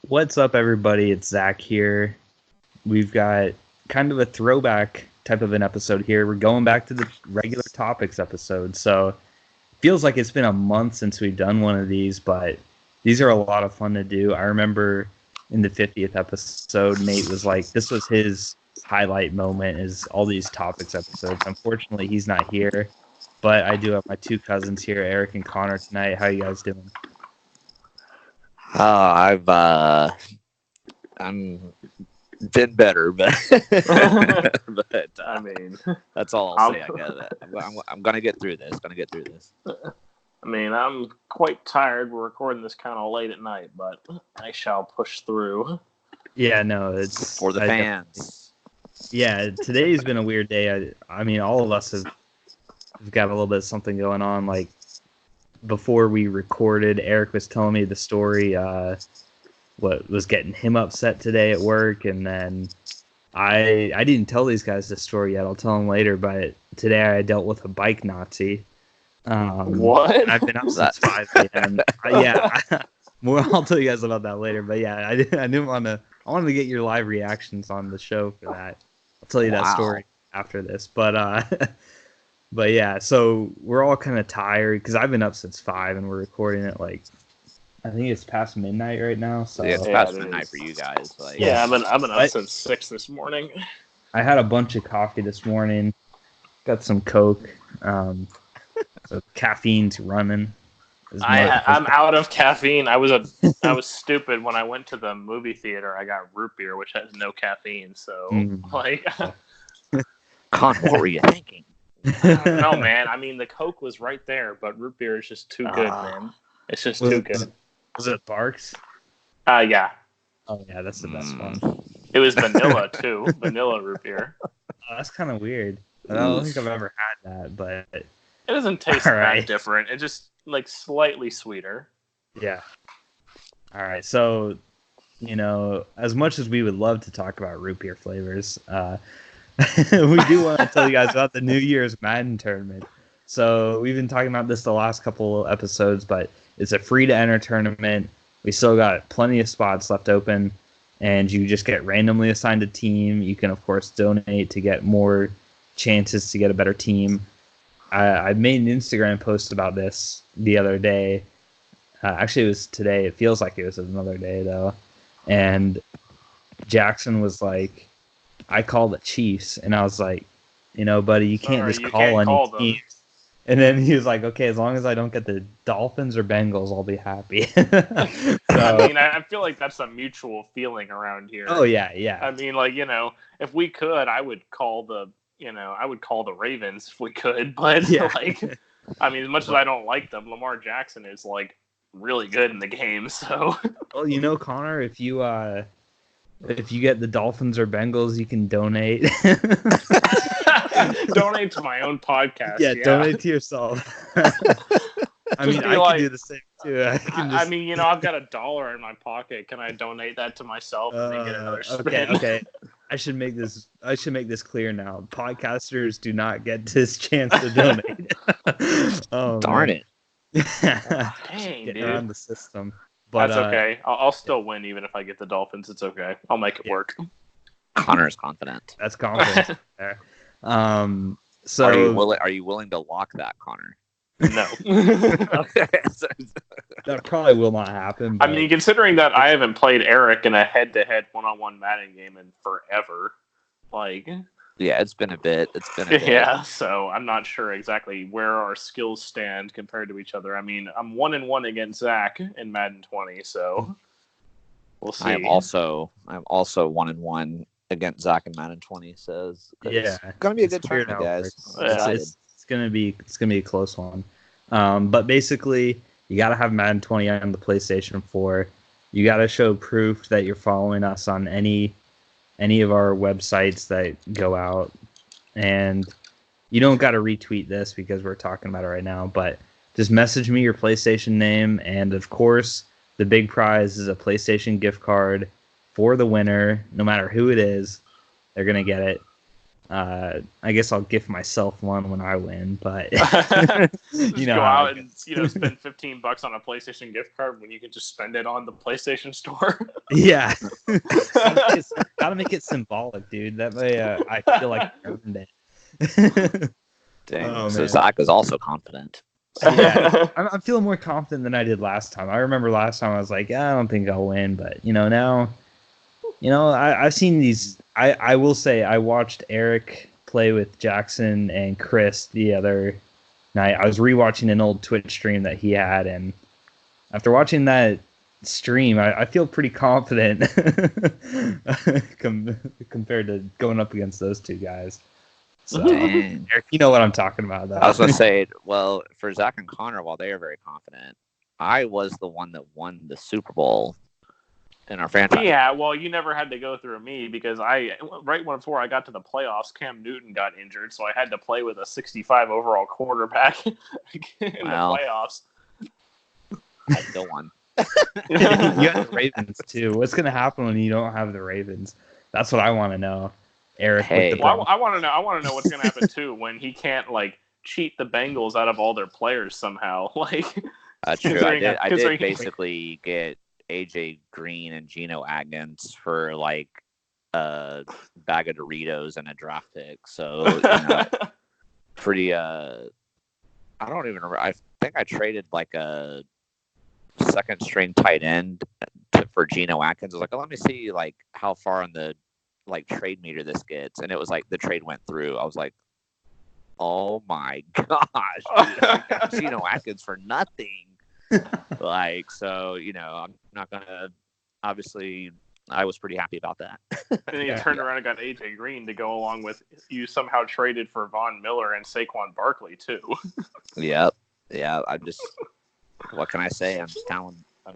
What's up, everybody? It's Zach here. We've got kind of a throwback type of an episode here. We're going back to the regular topics episode. So it feels like it's been a month since we've done one of these, but these are a lot of fun to do. I remember in the 50th episode, Nate was like, this was his highlight moment, is all these topics episodes. Unfortunately, he's not here, but I do have my two cousins here, Eric and Connor, tonight. How you guys doing? I'm been better, but but I mean, that's all I'll say. I guess I'm gonna get through this. I mean, I'm quite tired. We're recording this kind of late at night, but I shall push through. Yeah, no, it's for the fans. Yeah, today's been a weird day. I mean, all of us have got a little bit of something going on. Like, before we recorded, Eric was telling me the story, what was getting him upset today at work, and then I didn't tell these guys the story yet. I'll tell them later, but today I dealt with a bike Nazi. What? I've been up since 5 a.m. Yeah, I'll tell you guys about that later. But yeah, I didn't want to. I wanted to get your live reactions on the show for that. I'll tell you that story after this. But but yeah, so we're all kind of tired because I've been up since 5 and we're recording it like, I think it's past midnight right now. So yeah, it's past midnight for you guys. Like, yeah, I've been up since 6 this morning. I had a bunch of coffee this morning. Got some Coke. So caffeine's running. I'm out of caffeine. I was stupid when I went to the movie theater. I got root beer, which has no caffeine. So Con, what were you thinking? No, man. I mean, the Coke was right there, but root beer is just too good, man. It's just too good. Was it Barks? Yeah. Oh yeah, that's the best one. It was vanilla too, vanilla root beer. Oh, that's kind of weird. I don't think I've ever had that, but it doesn't taste that different. It's just like slightly sweeter. Yeah. All right. So, as much as we would love to talk about root beer flavors, we do want to tell you guys about the New Year's Madden tournament. So we've been talking about this the last couple episodes, but it's a free-to-enter tournament. We still got plenty of spots left open, and you just get randomly assigned a team. You can, of course, donate to get more chances to get a better team. I made an Instagram post about this the other day. Actually, it was today. It feels like it was another day, though. And Jackson was like, I called the Chiefs, and I was like, buddy, you can't just call any teams. And then he was like, okay, as long as I don't get the Dolphins or Bengals, I'll be happy. So, I mean, I feel like that's a mutual feeling around here. Oh, yeah. I mean, like, if we could, I would call the Ravens if we could. But, I mean, as much as I don't like them, Lamar Jackson is, like, really good in the game, so. Well, Connor, if you get the Dolphins or Bengals, you can donate. Donate to my own podcast. Yeah, donate to yourself. I mean, I can do the same too. I mean, I've got $1 in my pocket. Can I donate that to myself and then get another spin? Okay. I should make this clear now. Podcasters do not get this chance to donate. Darn it! Dang, Getting dude. around the system. But, that's okay. I'll still win even if I get the Dolphins. It's okay. I'll make it work. Connor's confident. That's confident there. So are you willing to lock that, Connor? No. That probably will not happen. But I mean, considering that I haven't played Eric in a head-to-head one-on-one Madden game in forever, yeah, it's been a bit. Yeah, so I'm not sure exactly where our skills stand compared to each other. I mean, I'm 1-1 against Zach in Madden 20, so we'll see. I'm also 1-1 against Zach in Madden 20. Says it's gonna be a good tournament, guys. It's gonna be a close one. But basically, you gotta have Madden 20 on the PlayStation 4. You gotta show proof that you're following us on any of our websites that go out, and you don't got to retweet this because we're talking about it right now, but just message me your PlayStation name, and of course the big prize is a PlayStation gift card for the winner. No matter who it is, they're gonna get it. I guess I'll gift myself one when I win, but Just go out and spend $15 on a PlayStation gift card when you can just spend it on the PlayStation Store. Yeah, gotta make it symbolic, dude. That way, I feel like I earned it. Dang, so Zach is also confident. Yeah, I'm feeling more confident than I did last time. I remember last time I was like, I don't think I'll win, but now, I've seen these. I will say I watched Eric play with Jackson and Chris the other night. I was rewatching an old Twitch stream that he had, and after watching that stream, I feel pretty confident compared to going up against those two guys. So, Eric, you know what I'm talking about, though. I was going to say, well, for Zach and Connor, while they are very confident, I was the one that won the Super Bowl in our franchise. Yeah, well, you never had to go through me because right before I got to the playoffs, Cam Newton got injured, so I had to play with a 65 overall quarterback in the playoffs. I still won. You have the Ravens, too. What's going to happen when you don't have the Ravens? That's what I want to know. Eric, I want to know what's going to happen too when he can't cheat the Bengals out of all their players somehow. True. I did basically get AJ Green and Geno Atkins for a bag of Doritos and a draft pick. So pretty. I don't even remember. I think I traded a second string tight end for Geno Atkins. I was like, let me see how far on the trade meter this gets, and it was the trade went through. I was like, oh my gosh, dude, Geno Atkins for nothing. So I'm not gonna. Obviously, I was pretty happy about that. And then you turned around and got AJ Green to go along with you. Somehow traded for Von Miller and Saquon Barkley too. Yep. Yeah. What can I say? I'm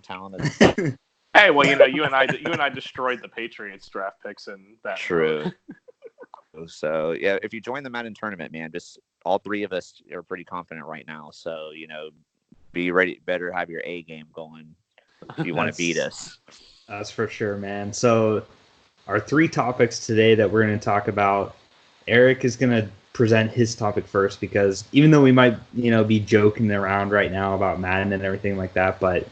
talented. Hey, well, you and I destroyed the Patriots draft picks in that. True. So yeah, if you join the Madden tournament, man, just all three of us are pretty confident right now. So be ready. Better have your A game going if you want to beat us. That's for sure, man. So our 3 topics today that we're going to talk about. Eric is going to present his topic first because even though we might be joking around right now about Madden and everything like that, but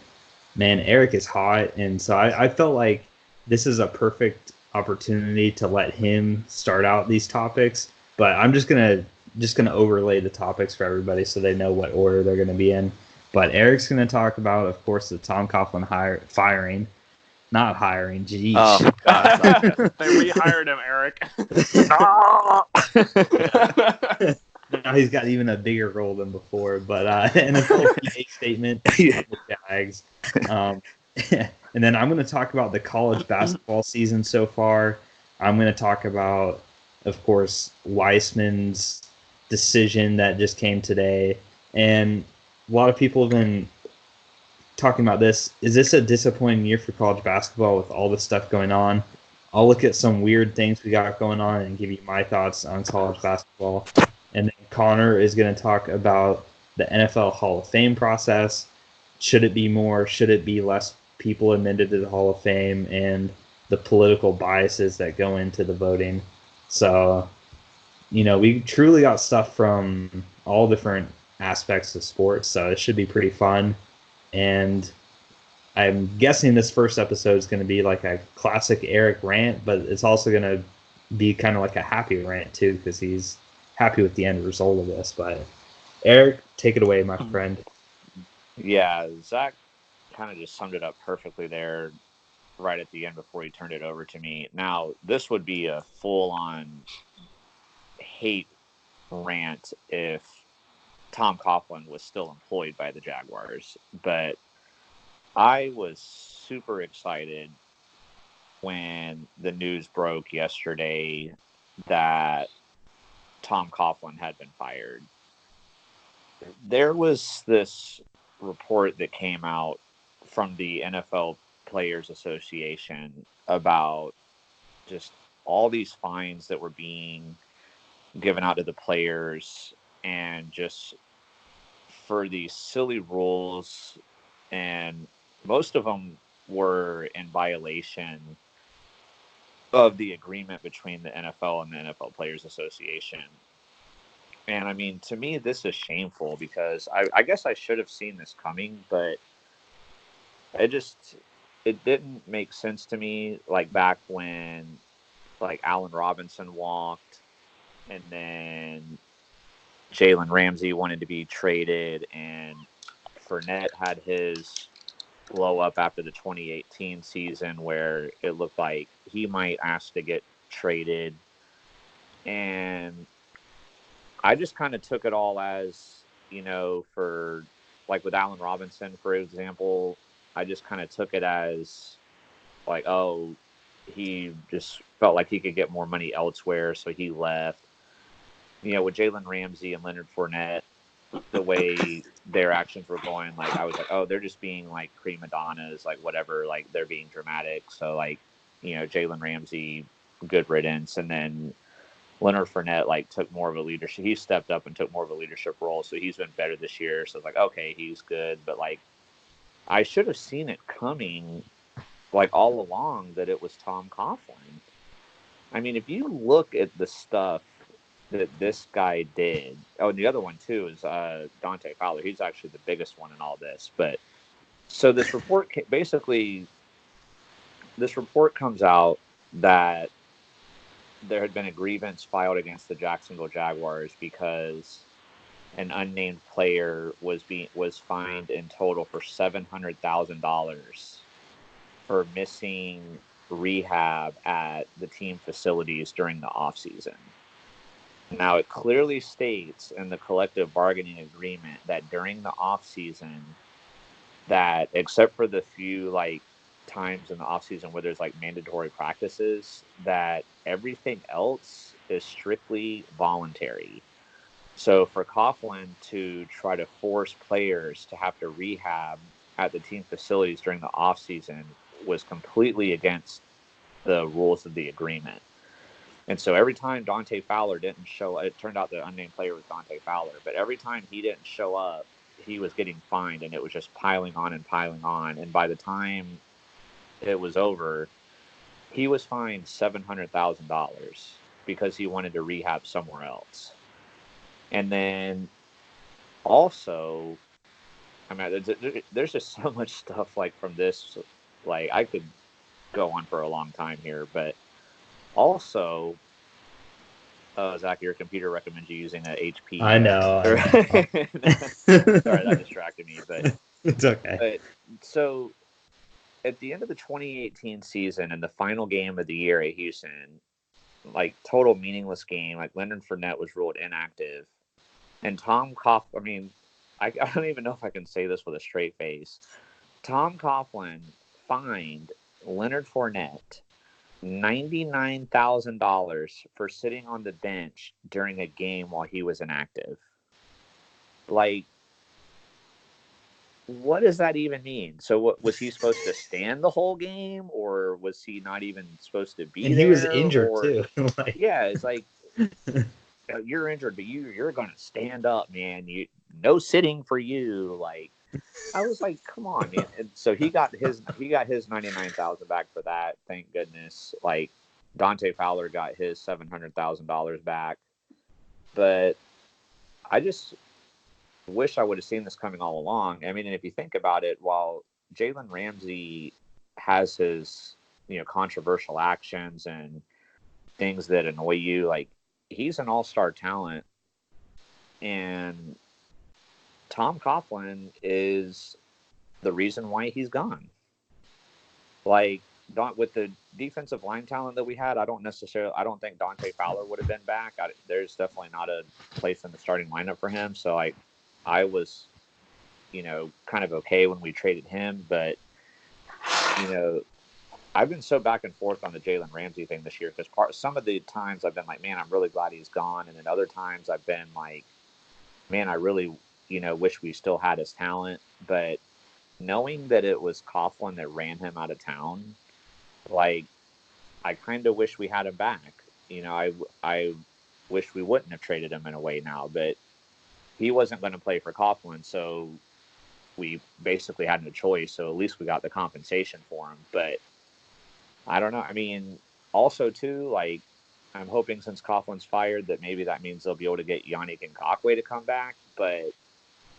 man, Eric is hot, and so I felt like this is a perfect opportunity to let him start out these topics. But I'm just gonna overlay the topics for everybody so they know what order they're gonna be in. But Eric's gonna talk about, of course, the Tom Coughlin firing, not hiring. Geez. Oh, they rehired him, Eric. Now he's got even a bigger role than before, but NFL PA statement, the Jags. And then I'm going to talk about the college basketball season so far. I'm going to talk about, of course, Wiseman's decision that just came today. And a lot of people have been talking about this. Is this a disappointing year for college basketball with all this stuff going on? I'll look at some weird things we got going on and give you my thoughts on college basketball. And then Connor is going to talk about the NFL Hall of Fame process. Should it be more? Should it be less people admitted to the Hall of Fame? And the political biases that go into the voting. So, we truly got stuff from all different aspects of sports. So it should be pretty fun. And I'm guessing this first episode is going to be like a classic Eric rant, but it's also going to be kind of like a happy rant too, because he's happy with the end result of this. But Eric, take it away, my friend. Yeah, Zach kind of just summed it up perfectly there right at the end before he turned it over to me. Now, this would be a full-on hate rant if Tom Coughlin was still employed by the Jaguars. But I was super excited when the news broke yesterday that Tom Coughlin had been fired. There was this report that came out from the NFL Players Association about just all these fines that were being given out to the players, and just for these silly rules, and most of them were in violation of the agreement between the NFL and the NFL Players Association. And I mean, to me, this is shameful because I guess I should have seen this coming, but it didn't make sense to me. Like back when like Allen Robinson walked, and then Jalen Ramsey wanted to be traded, and Fournette had his blow up after the 2018 season where it looked like he might ask to get traded. And I just kind of took it all as, for like with Allen Robinson, for example, I just kind of took it as like, oh, he just felt like he could get more money elsewhere, so he left. With Jalen Ramsey and Leonard Fournette, the way their actions were going, like I was like, oh, they're just being like prima donnas, like whatever, like they're being dramatic. So like, Jalen Ramsey, good riddance, and then Leonard Fournette like took more of a leadership. He stepped up and took more of a leadership role, so he's been better this year. So it's like, okay, he's good, but like I should have seen it coming, like all along, that it was Tom Coughlin. I mean, if you look at the stuff that this guy did. Oh, and the other one too is Dante Fowler. He's actually the biggest one in all this. But so this report comes out that there had been a grievance filed against the Jacksonville Jaguars because an unnamed player was fined in total for $700,000 for missing rehab at the team facilities during the offseason. Now, it clearly states in the collective bargaining agreement that during the off season, that except for the few like times in the off season where there's like mandatory practices, that everything else is strictly voluntary. So for Coughlin to try to force players to have to rehab at the team facilities during the off season was completely against the rules of the agreement. And so every time Dante Fowler didn't show up, it turned out the unnamed player was Dante Fowler, but every time he didn't show up, he was getting fined, and it was just piling on and piling on. And by the time it was over, he was fined $700,000 because he wanted to rehab somewhere else. And then also, I mean, there's just so much stuff like from this, like I could go on for a long time here, but also, Zach, your computer recommends you using a HP. I know. Sorry, that distracted me, but it's okay. So, at the end of the 2018 season and the final game of the year at Houston, like total meaningless game, like Leonard Fournette was ruled inactive, and Tom Coughlin. I mean, I don't even know if I can say this with a straight face. Tom Coughlin fined Leonard Fournette $99,000 for sitting on the bench during a game while he was inactive. Like, what does that even mean? So, what was he supposed to stand the whole game, or was he not even supposed to be and there? He was injured too. Yeah, it's like you're injured, but you're going to stand up, man. No sitting for you. Like, I was like, come on, man. And so he got his $99,000 back for that. Thank goodness. Like Dante Fowler got his $700,000 back. But I just wish I would have seen this coming all along. I mean, and if you think about it, while Jalen Ramsey has his, controversial actions and things that annoy you, like he's an all-star talent, and Tom Coughlin is the reason why he's gone. Like, with the defensive line talent that we had, I don't think Dante Fowler would have been back. There's definitely not a place in the starting lineup for him. So I was, kind of okay when we traded him. But, I've been so back and forth on the Jalen Ramsey thing this year because some of the times I've been like, man, I'm really glad he's gone. And then other times I've been like, man, I really, wish we still had his talent. But knowing that it was Coughlin that ran him out of town, like, I kind of wish we had him back. I wish we wouldn't have traded him in a way now, but he wasn't going to play for Coughlin, so we basically had no choice. So at least we got the compensation for him. But I don't know. I mean, Also, too, like, I'm hoping since Coughlin's fired that maybe that means they'll be able to get Yannick Ngakoue to come back. But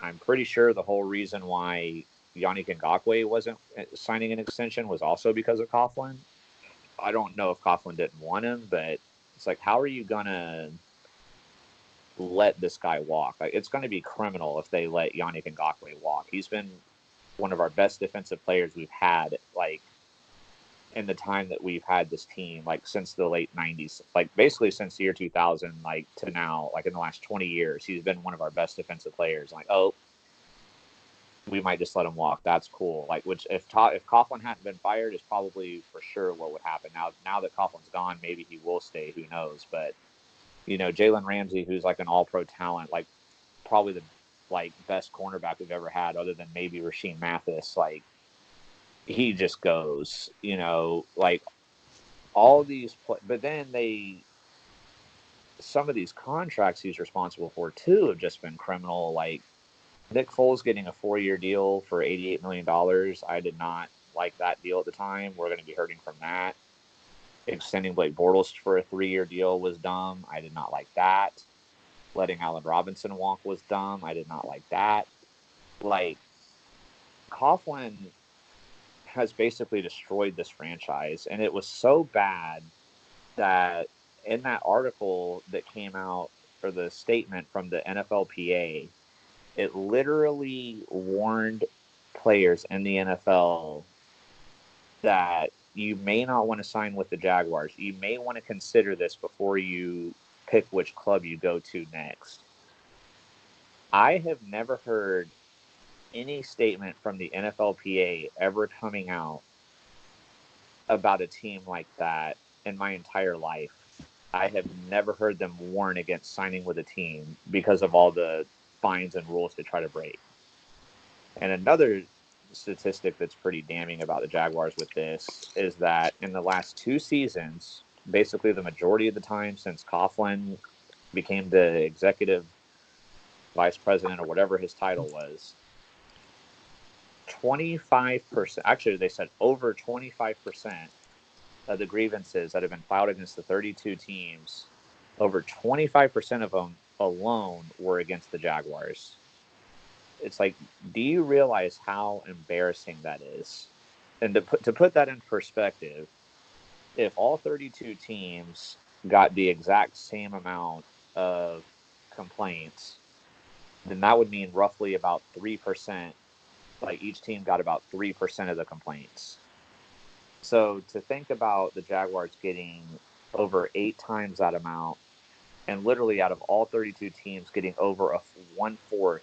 I'm pretty sure the whole reason why Yannick Ngakoue wasn't signing an extension was also because of Coughlin. I don't know if Coughlin didn't want him, but it's like, how are you gonna let this guy walk? Like, it's going to be criminal if they let Yannick Ngakoue walk. He's been one of our best defensive players we've had, like, in the time that we've had this team, like, since the late 90s, like, basically since the year 2000, like, to now, like, in the last 20 years, he's been one of our best defensive players. Like, oh, we might just let him walk. That's cool. Like, which if Coughlin hadn't been fired, is probably for sure what would happen. Now that Coughlin's gone, maybe he will stay. Who knows? But Jalen Ramsey, who's like an all-pro talent, like probably the best cornerback we've ever had, other than maybe Rasheem Mathis. Like, he just goes, like all these, but then some of these contracts he's responsible for too have just been criminal. Like Nick Foles getting a 4-year deal for $88 million. I did not like that deal at the time. We're going to be hurting from that. Extending Blake Bortles for a 3-year deal was dumb. I did not like that. Letting Allen Robinson walk was dumb. I did not like that. Like, Coughlin has basically destroyed this franchise, and it was so bad that in that article that came out, or the statement from the NFLPA, it literally warned players in the NFL that you may not want to sign with the Jaguars. You may want to consider this before you pick which club you go to next. I have never heard any statement from the NFLPA ever coming out about a team like that in my entire life. I have never heard them warn against signing with a team because of all the fines and rules to try to break. And another statistic that's pretty damning about the Jaguars with this is that in the last 2 seasons, basically the majority of the time since Coughlin became the executive vice president or whatever his title was, 25%, actually they said over 25% of the grievances that have been filed against the 32 teams, over 25% of them alone were against the Jaguars. It's like, do you realize how embarrassing that is? And to put that in perspective, if all 32 teams got the exact same amount of complaints, then that would mean roughly about 3%, like each team got about 3% of the complaints. So to think about the Jaguars getting over 8 times that amount, and literally out of all 32 teams getting over a 1/4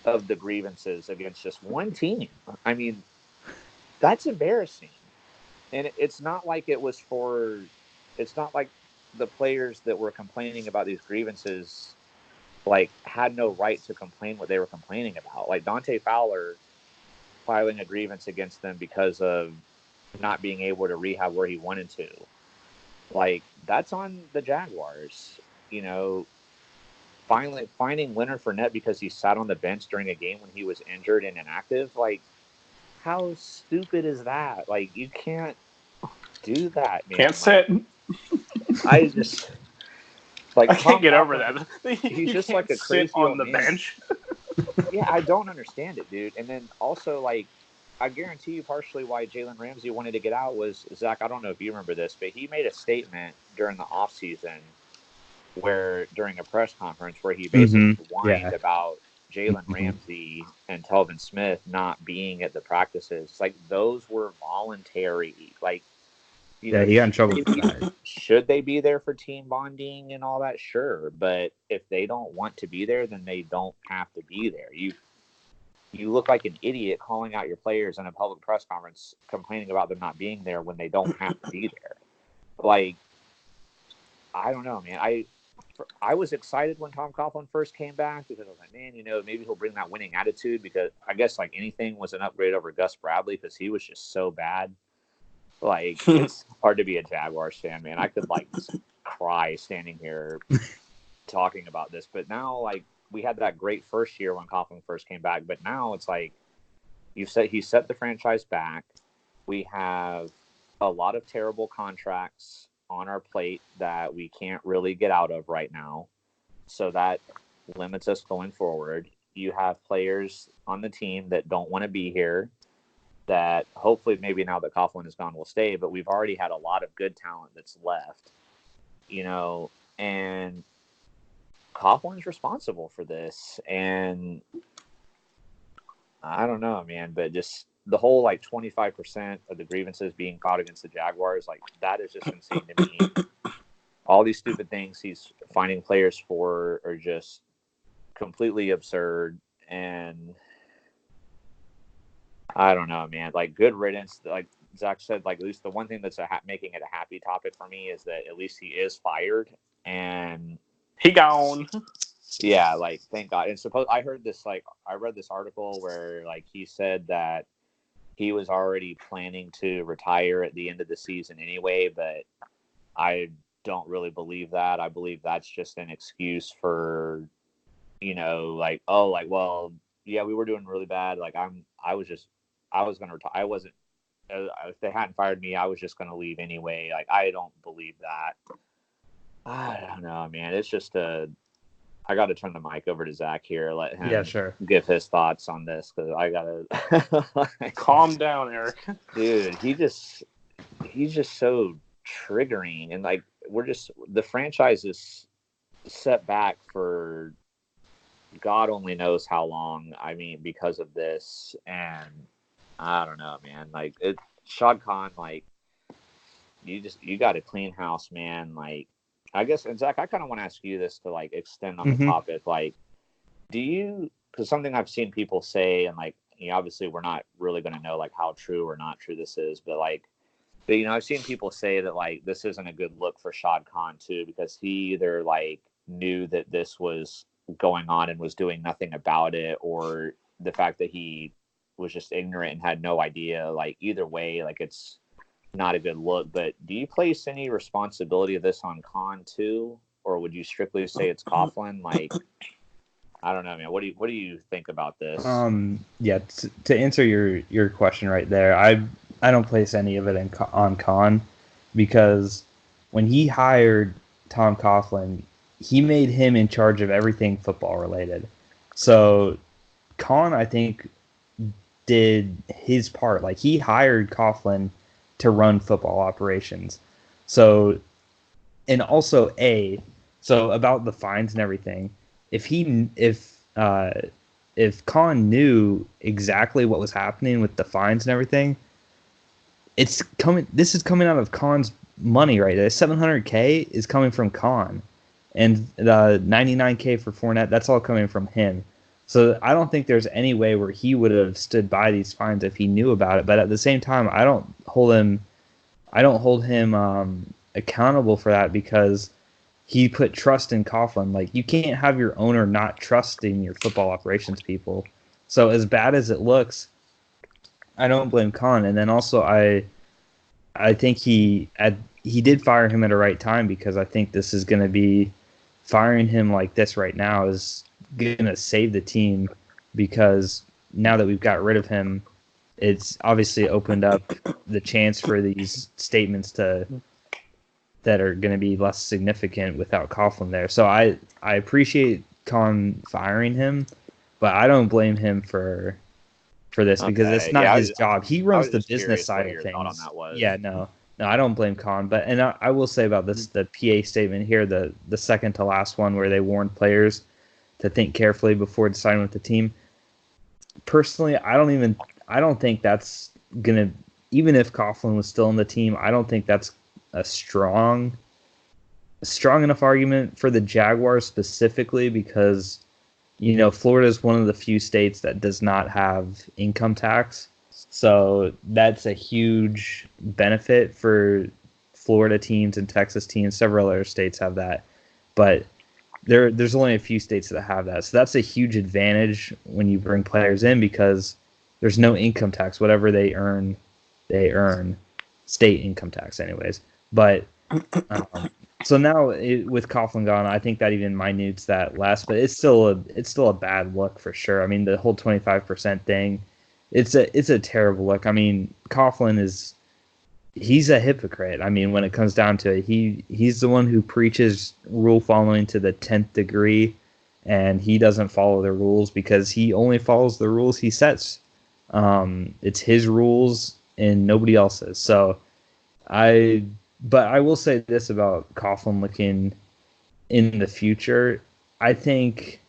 of the grievances against just one team. I mean, that's embarrassing. And it's not like it's not like the players that were complaining about these grievances like had no right to complain what they were complaining about. Like Dante Fowler filing a grievance against them because of not being able to rehab where he wanted to. Like, that's on the Jaguars. Finally finding Leonard Fournette because he sat on the bench during a game when he was injured and inactive. Like, how stupid is that? Like, you can't do that, man. Can't sit. I just like I can't get over Coughlin, that. he's You just can't like a sit crazy on old the man. bench. Yeah, I don't understand it, dude. And then also, like, I guarantee you partially why Jalen Ramsey wanted to get out was, Zach, I don't know if you remember this, but he made a statement during the offseason during a press conference where he basically whined about Jalen Ramsey and Telvin Smith not being at the practices. Like, those were voluntary. Like, He got in trouble for that. should they be there for team bonding and all that? Sure. But if they don't want to be there, then they don't have to be there. You look like an idiot calling out your players in a public press conference complaining about them not being there when they don't have to be there. Like, I don't know, man. I was excited when Tom Coughlin first came back because I was like, man, maybe he'll bring that winning attitude, because I guess like anything was an upgrade over Gus Bradley because he was just so bad. Like, it's hard to be a Jaguars fan, man. I could like cry standing here talking about this. But now, like, we had that great first year when Coughlin first came back, but now it's like he set the franchise back. We have a lot of terrible contracts on our plate that we can't really get out of right now. So that limits us going forward. You have players on the team that don't want to be here, that hopefully maybe now that Coughlin is gone will stay, but we've already had a lot of good talent that's left, and Coughlin's responsible for this. And I don't know, man, but just the whole 25% of the grievances being caught against the Jaguars, that is just insane to me. All these stupid things he's finding players for are just completely absurd. And I don't know, man. Good riddance. Like Zach said, at least the one thing that's making it a happy topic for me is that at least he is fired and he gone. Yeah, thank God. And I heard this, I read this article where he said that he was already planning to retire at the end of the season anyway, but I don't really believe that. I believe that's just an excuse for, well, yeah, we were doing really bad. I was going to retire. I wasn't, if they hadn't fired me, I was just going to leave anyway. I don't believe that. I don't know, man. It's just I got to turn the mic over to Zach here. Let him give his thoughts on this, because I got to calm down, Eric. Dude, he's just so triggering, and the franchise is set back for God only knows how long. I mean, because of this, and I don't know, man. Shad Khan, you got to clean house, man. I guess, and Zach, I kind of want to ask you this to extend on the topic. Do you? Because something I've seen people say, and obviously we're not really going to know how true or not true this is, but I've seen people say that this isn't a good look for Shad Khan too, because he either knew that this was going on and was doing nothing about it, or the fact that he was just ignorant and had no idea. Either way, it's not a good look. But do you place any responsibility of this on Khan too, or would you strictly say it's Coughlin? I don't know, man. What do you think about this? Yeah, to answer your question right there, I don't place any of it on Khan, because when he hired Tom Coughlin, he made him in charge of everything football related. So Khan, I think, did his part. He hired Coughlin to run football operations. So, and also so about the fines and everything, if Khan knew exactly what was happening with the fines and everything, this is coming out of Khan's money, right? The $700K is coming from Khan, and the $99K for Fournette, that's all coming from him. So I don't think there's any way where he would have stood by these fines if he knew about it. But at the same time, I don't hold him accountable for that, because he put trust in Coughlin. You can't have your owner not trusting your football operations people. So as bad as it looks, I don't blame Khan. And then also I think he did fire him at a right time, because I think this is going to be, firing him like this right now is going to save the team, because now that we've got rid of him, it's obviously opened up the chance for these statements that are going to be less significant without Coughlin there. So I appreciate Khan firing him, but I don't blame him for this, because it's not his job. He runs the business side of things. Yeah, no, I don't blame Khan. But I will say about this, the PA statement here, the second to last one, where they warned players to think carefully before deciding with the team. Personally, I don't think that's gonna, even if Coughlin was still on the team, I don't think that's a strong enough argument for the Jaguars specifically, because Florida is one of the few states that does not have income tax. So that's a huge benefit for Florida teams and Texas teams. Several other states have that, but there's only a few states that have that. So that's a huge advantage when you bring players in, because there's no income tax. Whatever they earn state income tax anyways. But so now with Coughlin gone, I think that even minutes that less, but it's still a bad look for sure. I mean, the whole 25% thing, it's a terrible look. I mean, Coughlin he's a hypocrite. I mean, when it comes down to it, he's the one who preaches rule following to the 10th degree, and he doesn't follow the rules because he only follows the rules he sets. It's his rules and nobody else's. So but I will say this about Coughlin looking in the future. I think,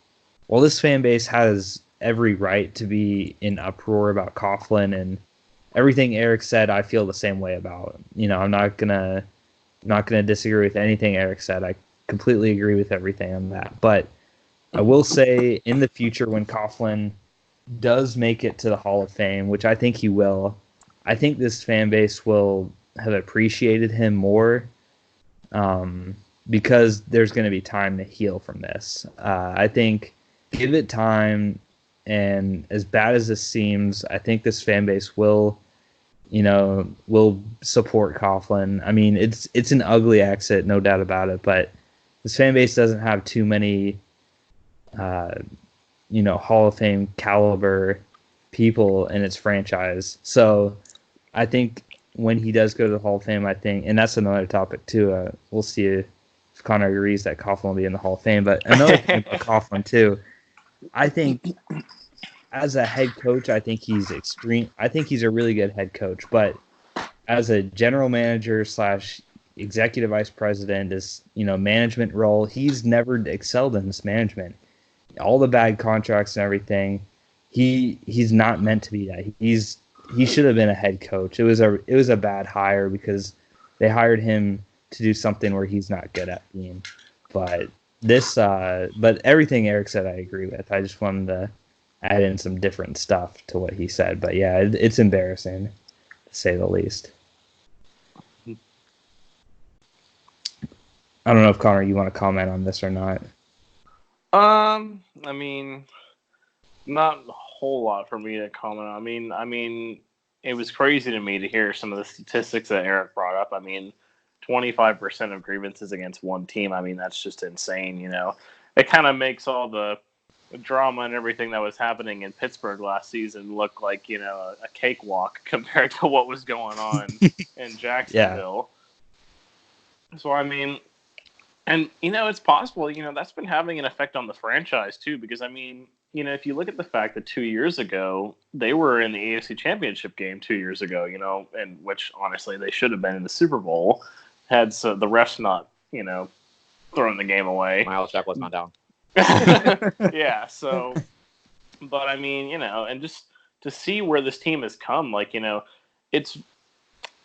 well, this fan base has every right to be in uproar about Coughlin, and everything Eric said, I feel the same way about. I'm not gonna disagree with anything Eric said. I completely agree with everything on that. But I will say, in the future, when Coughlin does make it to the Hall of Fame, which I think he will, I think this fan base will have appreciated him more, because there's going to be time to heal from this. I think give it time, and as bad as this seems, I think this fan base will support Coughlin. I mean, it's an ugly exit, no doubt about it, but this fan base doesn't have too many Hall of Fame caliber people in its franchise. So I think when he does go to the Hall of Fame, I think, and that's another topic too. We'll see if Connor agrees that Coughlin will be in the Hall of Fame. But another thing about Coughlin too, I think as a head coach, I think he's extreme. I think he's a really good head coach. But as a general manager / executive vice president, this management role, he's never excelled in this management. All the bad contracts and everything, he's not meant to be that. He should have been a head coach. It was a bad hire because they hired him to do something where he's not good at being. But everything Eric said, I agree with. I just wanted to add in some different stuff to what he said. But yeah, it's embarrassing, to say the least. I don't know if Connor, you want to comment on this or not. I mean, not a whole lot for me to comment on. I mean, it was crazy to me to hear some of the statistics that Eric brought up. I mean, 25% of grievances against one team. I mean, that's just insane. It kind of makes all the drama and everything that was happening in Pittsburgh last season look like a cakewalk compared to what was going on in Jacksonville. Yeah. So I mean. And, it's possible, that's been having an effect on the franchise, too, because, I mean, if you look at the fact that 2 years ago, they were in the AFC Championship game 2 years ago, and which, honestly, they should have been in the Super Bowl, had the refs not, throwing the game away. Miles Jack was not down. Yeah, so, but, I mean, and just to see where this team has come, like,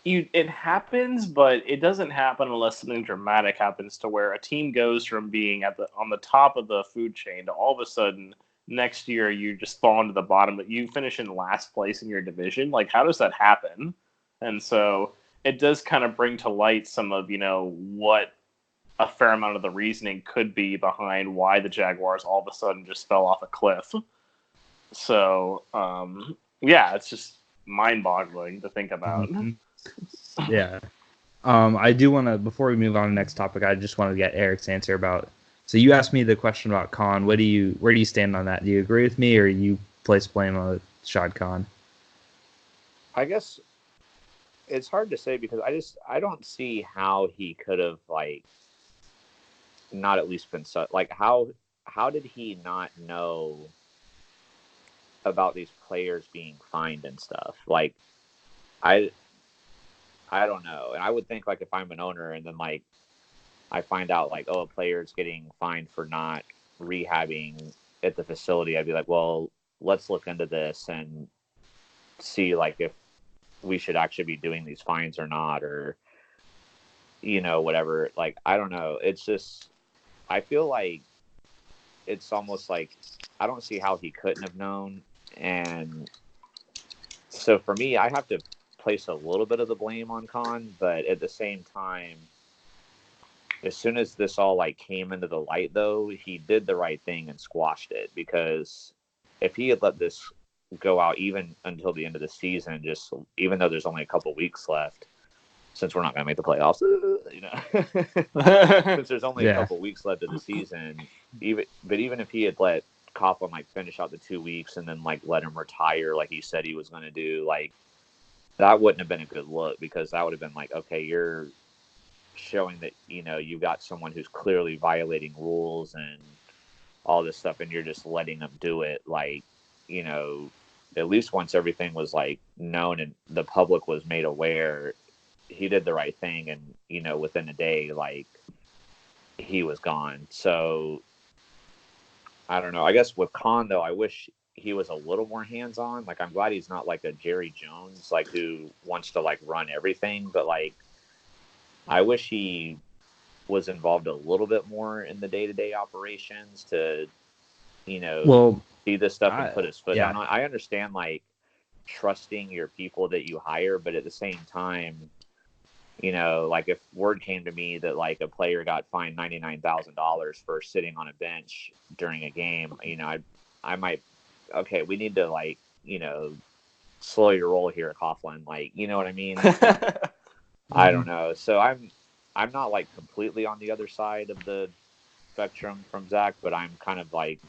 it happens, but it doesn't happen unless something dramatic happens to where a team goes from being on the top of the food chain to all of a sudden next year you just fall into the bottom, but you finish in last place in your division. Like, how does that happen? And so it does kind of bring to light some of, what a fair amount of the reasoning could be behind why the Jaguars all of a sudden just fell off a cliff. So, yeah, it's just mind-boggling to think about. Mm-hmm. Yeah. I do want to, before we move on to the next topic, I just want to get Eric's answer about, so you asked me the question about Khan. Where do you stand on that? Do you agree with me, or you place blame on Shad Khan? I guess it's hard to say because I don't see how he could have not at least been how did he not know about these players being fined and stuff? I don't know. And I would think if I'm an owner and then I find out a player's getting fined for not rehabbing at the facility, I'd be like, well, let's look into this and see if we should actually be doing these fines or not, or whatever. I don't know. It's just, I feel like it's almost I don't see how he couldn't have known. And so for me, I have to place a little bit of the blame on Khan, but at the same time, as soon as this all came into the light, though, he did the right thing and squashed it, because if he had let this go out even until the end of the season, just even though there's only a couple weeks left, since we're not going to make the playoffs, since there's only a couple weeks left of the season, even if he had let Coughlin finish out the 2 weeks and then let him retire like he said he was going to do, that wouldn't have been a good look, because that would have been like, okay, you're showing that, you've got someone who's clearly violating rules and all this stuff, and you're just letting them do it. Like, you know, at least once everything was like known and the public was made aware, he did the right thing. And, within a day, like, he was gone. So I don't know. I guess with Khan, though, I wish he was a little more hands-on. Like, I'm glad he's not like a Jerry Jones, like, who wants to like run everything. But like, I wish he was involved a little bit more in the day-to-day operations to, Well, see this stuff and put his foot yeah. down on. I understand like trusting your people that you hire, but at the same time, like, if word came to me that like a player got fined $99,000 for sitting on a bench during a game, I might, okay, we need to like, slow your roll here at Coughlin. Like, you know what I mean? I don't know. So I'm not like completely on the other side of the spectrum from Zach, but I'm kind of like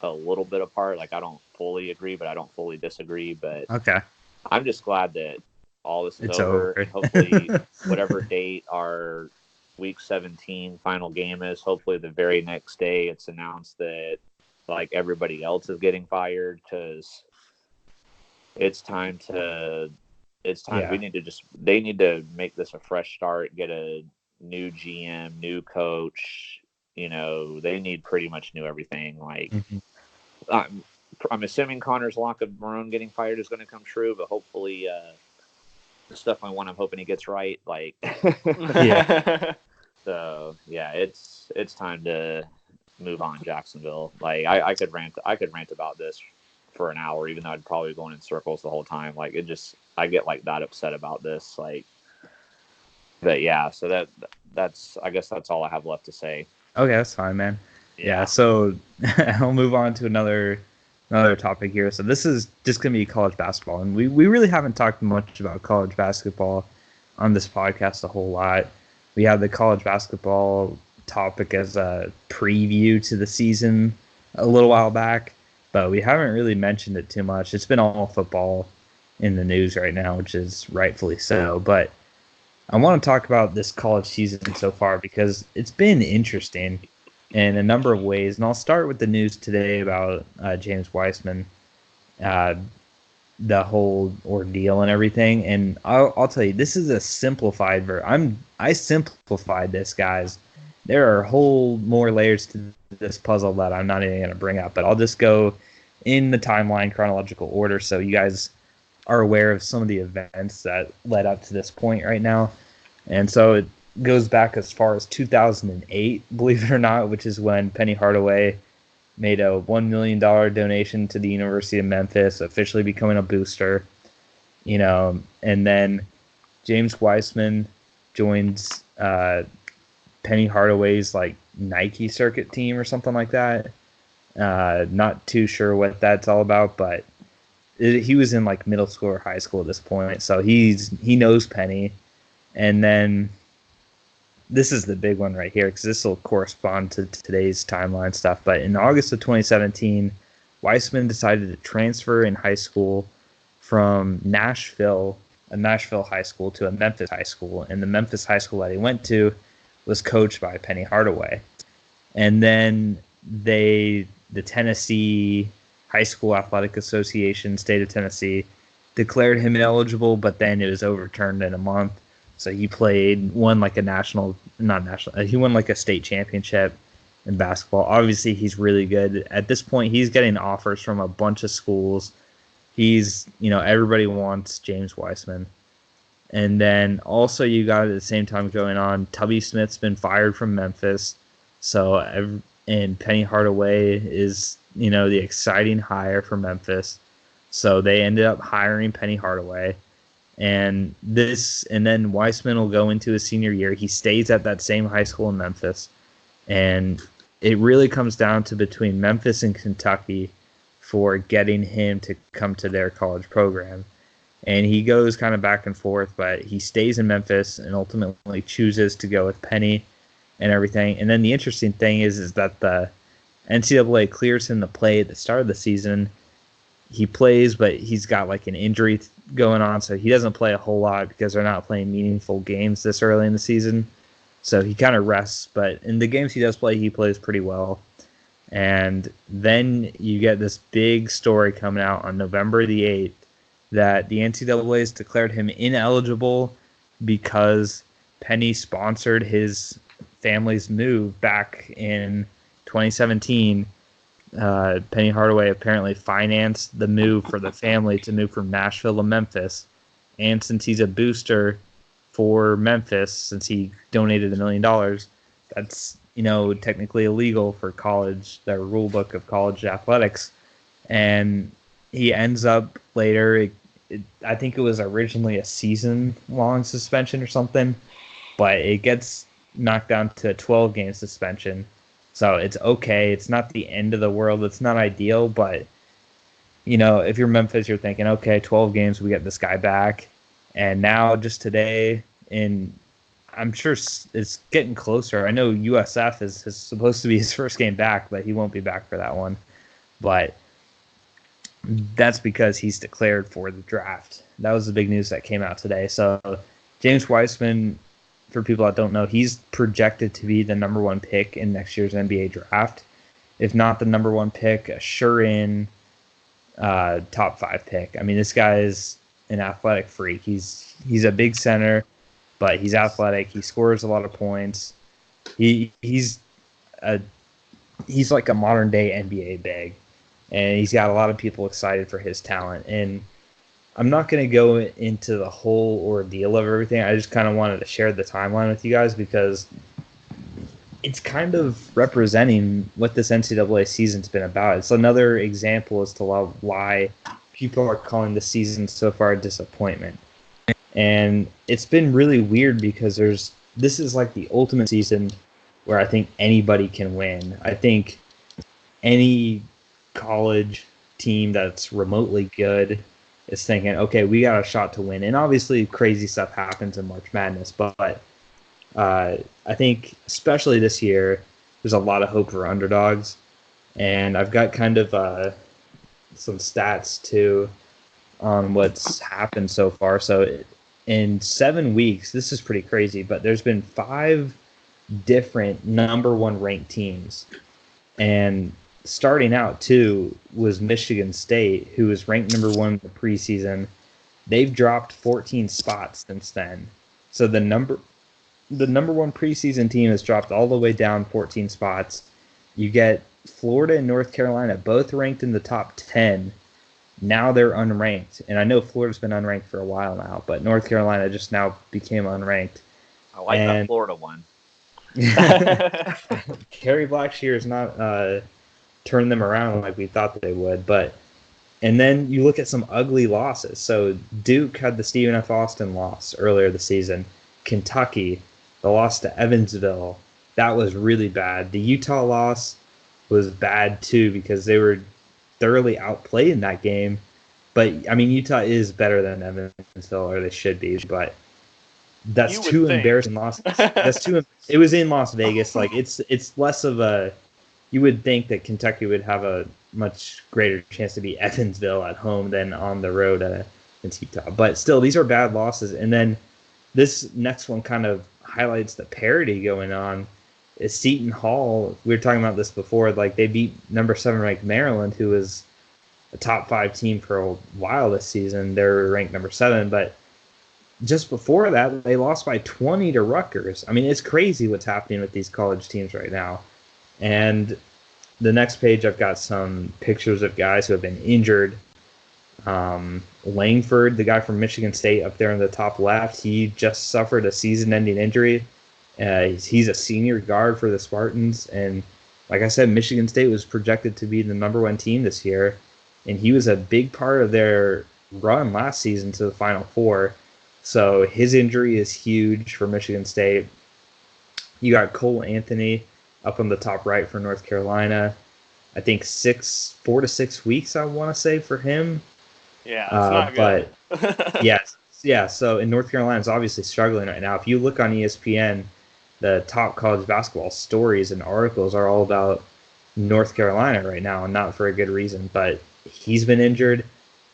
a little bit apart. Like, I don't fully agree, but I don't fully disagree. But Okay. I'm just glad that all this is It's over. over. And hopefully, whatever date our week 17 final game is, hopefully the very next day it's announced that like everybody else is getting fired, because it's time to. It's time. Yeah. They need to make this a fresh start, get a new GM, new coach. They need pretty much new everything. Like, I'm assuming Connor's lock of Marone getting fired is going to come true, but hopefully, the stuff I'm hoping he gets right. Like, Yeah. So yeah, it's time to move on, Jacksonville. Like, I could rant about this for an hour, even though I'd probably be going in circles the whole time. Like, I get like that upset about this. Like, but yeah, so I guess that's all I have left to say. Okay, that's fine, man. Yeah, so I'll move on to another topic here. So this is just going to be college basketball, and we really haven't talked much about college basketball on this podcast a whole lot. We had the college basketball topic as a preview to the season a little while back, but we haven't really mentioned it too much. It's been all football in the news right now, which is rightfully so, but I want to talk about this college season so far because it's been interesting in a number of ways. And I'll start with the news today about James Wiseman, the whole ordeal and everything. And I'll tell you, this is a simplified version. I simplified this, guys. There are whole more layers to this puzzle that I'm not even going to bring up, but I'll just go in the timeline chronological order so you guys are aware of some of the events that led up to this point right now. And so it goes back as far as 2008, believe it or not, which is when Penny Hardaway made a $1 million donation to the University of Memphis, officially becoming a booster. And then James Wiseman joins Penny Hardaway's like Nike circuit team or something like that. Not too sure what that's all about, but he was in like middle school or high school at this point, so he knows Penny. And then this is the big one right here because this will correspond to today's timeline stuff. But in August of 2017, Wiseman decided to transfer in high school from a Nashville high school to a Memphis high school. And the Memphis high school that he went to was coached by Penny Hardaway. And then the Tennessee High School Athletic Association, state of Tennessee, declared him ineligible, but then it was overturned in a month. So he won like he won like a state championship in basketball. Obviously, he's really good. At this point, he's getting offers from a bunch of schools. Everybody wants James Wiseman. And then also you got at the same time going on, Tubby Smith's been fired from Memphis. And Penny Hardaway is, the exciting hire for Memphis. So they ended up hiring Penny Hardaway. And then Wiseman will go into his senior year. He stays at that same high school in Memphis. And it really comes down to between Memphis and Kentucky for getting him to come to their college program. And he goes kind of back and forth, but he stays in Memphis and ultimately chooses to go with Penny and everything. And then the interesting thing is that the NCAA clears him to play at the start of the season he plays, but he's got like an injury going on, so he doesn't play a whole lot because they're not playing meaningful games this early in the season. So he kind of rests, but in the games he does play, he plays pretty well. And then you get this big story coming out on November the 8th that the NCAA has declared him ineligible because Penny sponsored his family's move back in 2017. Penny Hardaway apparently financed the move for the family to move from Nashville to Memphis. And since he's a booster for Memphis, since he donated $1 million, that's, technically illegal for college, the rule book of college athletics. And he ends up later, I think it was originally a season-long suspension or something, but it gets knocked down to a 12-game suspension. So it's okay. It's not the end of the world. It's not ideal, but, if you're Memphis, you're thinking, okay, 12 games, we get this guy back. And now just today, I'm sure it's getting closer. I know USF is supposed to be his first game back, but he won't be back for that one. But that's because he's declared for the draft. That was the big news that came out today. So James Wiseman, for people that don't know, he's projected to be the number 1 pick in next year's NBA draft. If not the number 1 pick, a sure-in top 5 pick. I mean, this guy is an athletic freak. He's a big center, but he's athletic. He scores a lot of points. He's like a modern-day NBA big, and he's got a lot of people excited for his talent. And I'm not going to go into the whole ordeal of everything. I just kind of wanted to share the timeline with you guys because it's kind of representing what this NCAA season's been about. It's another example as to why people are calling the season so far a disappointment. And it's been really weird because this is like the ultimate season where I think anybody can win. I think any college team that's remotely good is thinking, okay, we got a shot to win. And obviously crazy stuff happens in March Madness, but I think especially this year, there's a lot of hope for underdogs. And I've got kind of some stats too on what's happened so far. So in 7 weeks, this is pretty crazy, but there's been 5 different number 1 ranked teams. And starting out, too, was Michigan State, who was ranked number 1 in the preseason. They've dropped 14 spots since then. So the number 1 preseason team has dropped all the way down 14 spots. You get Florida and North Carolina both ranked in the top 10. Now they're unranked. And I know Florida's been unranked for a while now, but North Carolina just now became unranked. I like that Florida one. Kerry Blackshear has not turned them around like we thought they would. And then you look at some ugly losses. So Duke had the Stephen F. Austin loss earlier this season. Kentucky, the loss to Evansville, that was really bad. The Utah loss was bad too because they were thoroughly outplayed in that game. But I mean, Utah is better than Evansville, or they should be. But that's two embarrassing losses. It was in Las Vegas. Like it's less of a. You would think that Kentucky would have a much greater chance to beat Evansville at home than on the road against Utah. But still, these are bad losses. And then this next one kind of highlights the parity going on. Is Seton Hall, we were talking about this before, like they beat number 7 ranked Maryland, who was a top 5 team for a while this season. They're ranked number 7, but just before that, they lost by 20 to Rutgers. I mean, it's crazy what's happening with these college teams right now. And the next page, I've got some pictures of guys who have been injured. Langford, the guy from Michigan State up there in the top left, he just suffered a season-ending injury. He's a senior guard for the Spartans, and like I said, Michigan State was projected to be the number 1 team this year, and he was a big part of their run last season to the Final Four. So his injury is huge for Michigan State. You got Cole Anthony up on the top right for North Carolina. I think 4 to 6 weeks, I want to say, for him. Yeah, it's not good. But yeah. So in North Carolina is obviously struggling right now. If you look on ESPN, the top college basketball stories and articles are all about North Carolina right now, and not for a good reason. But he's been injured.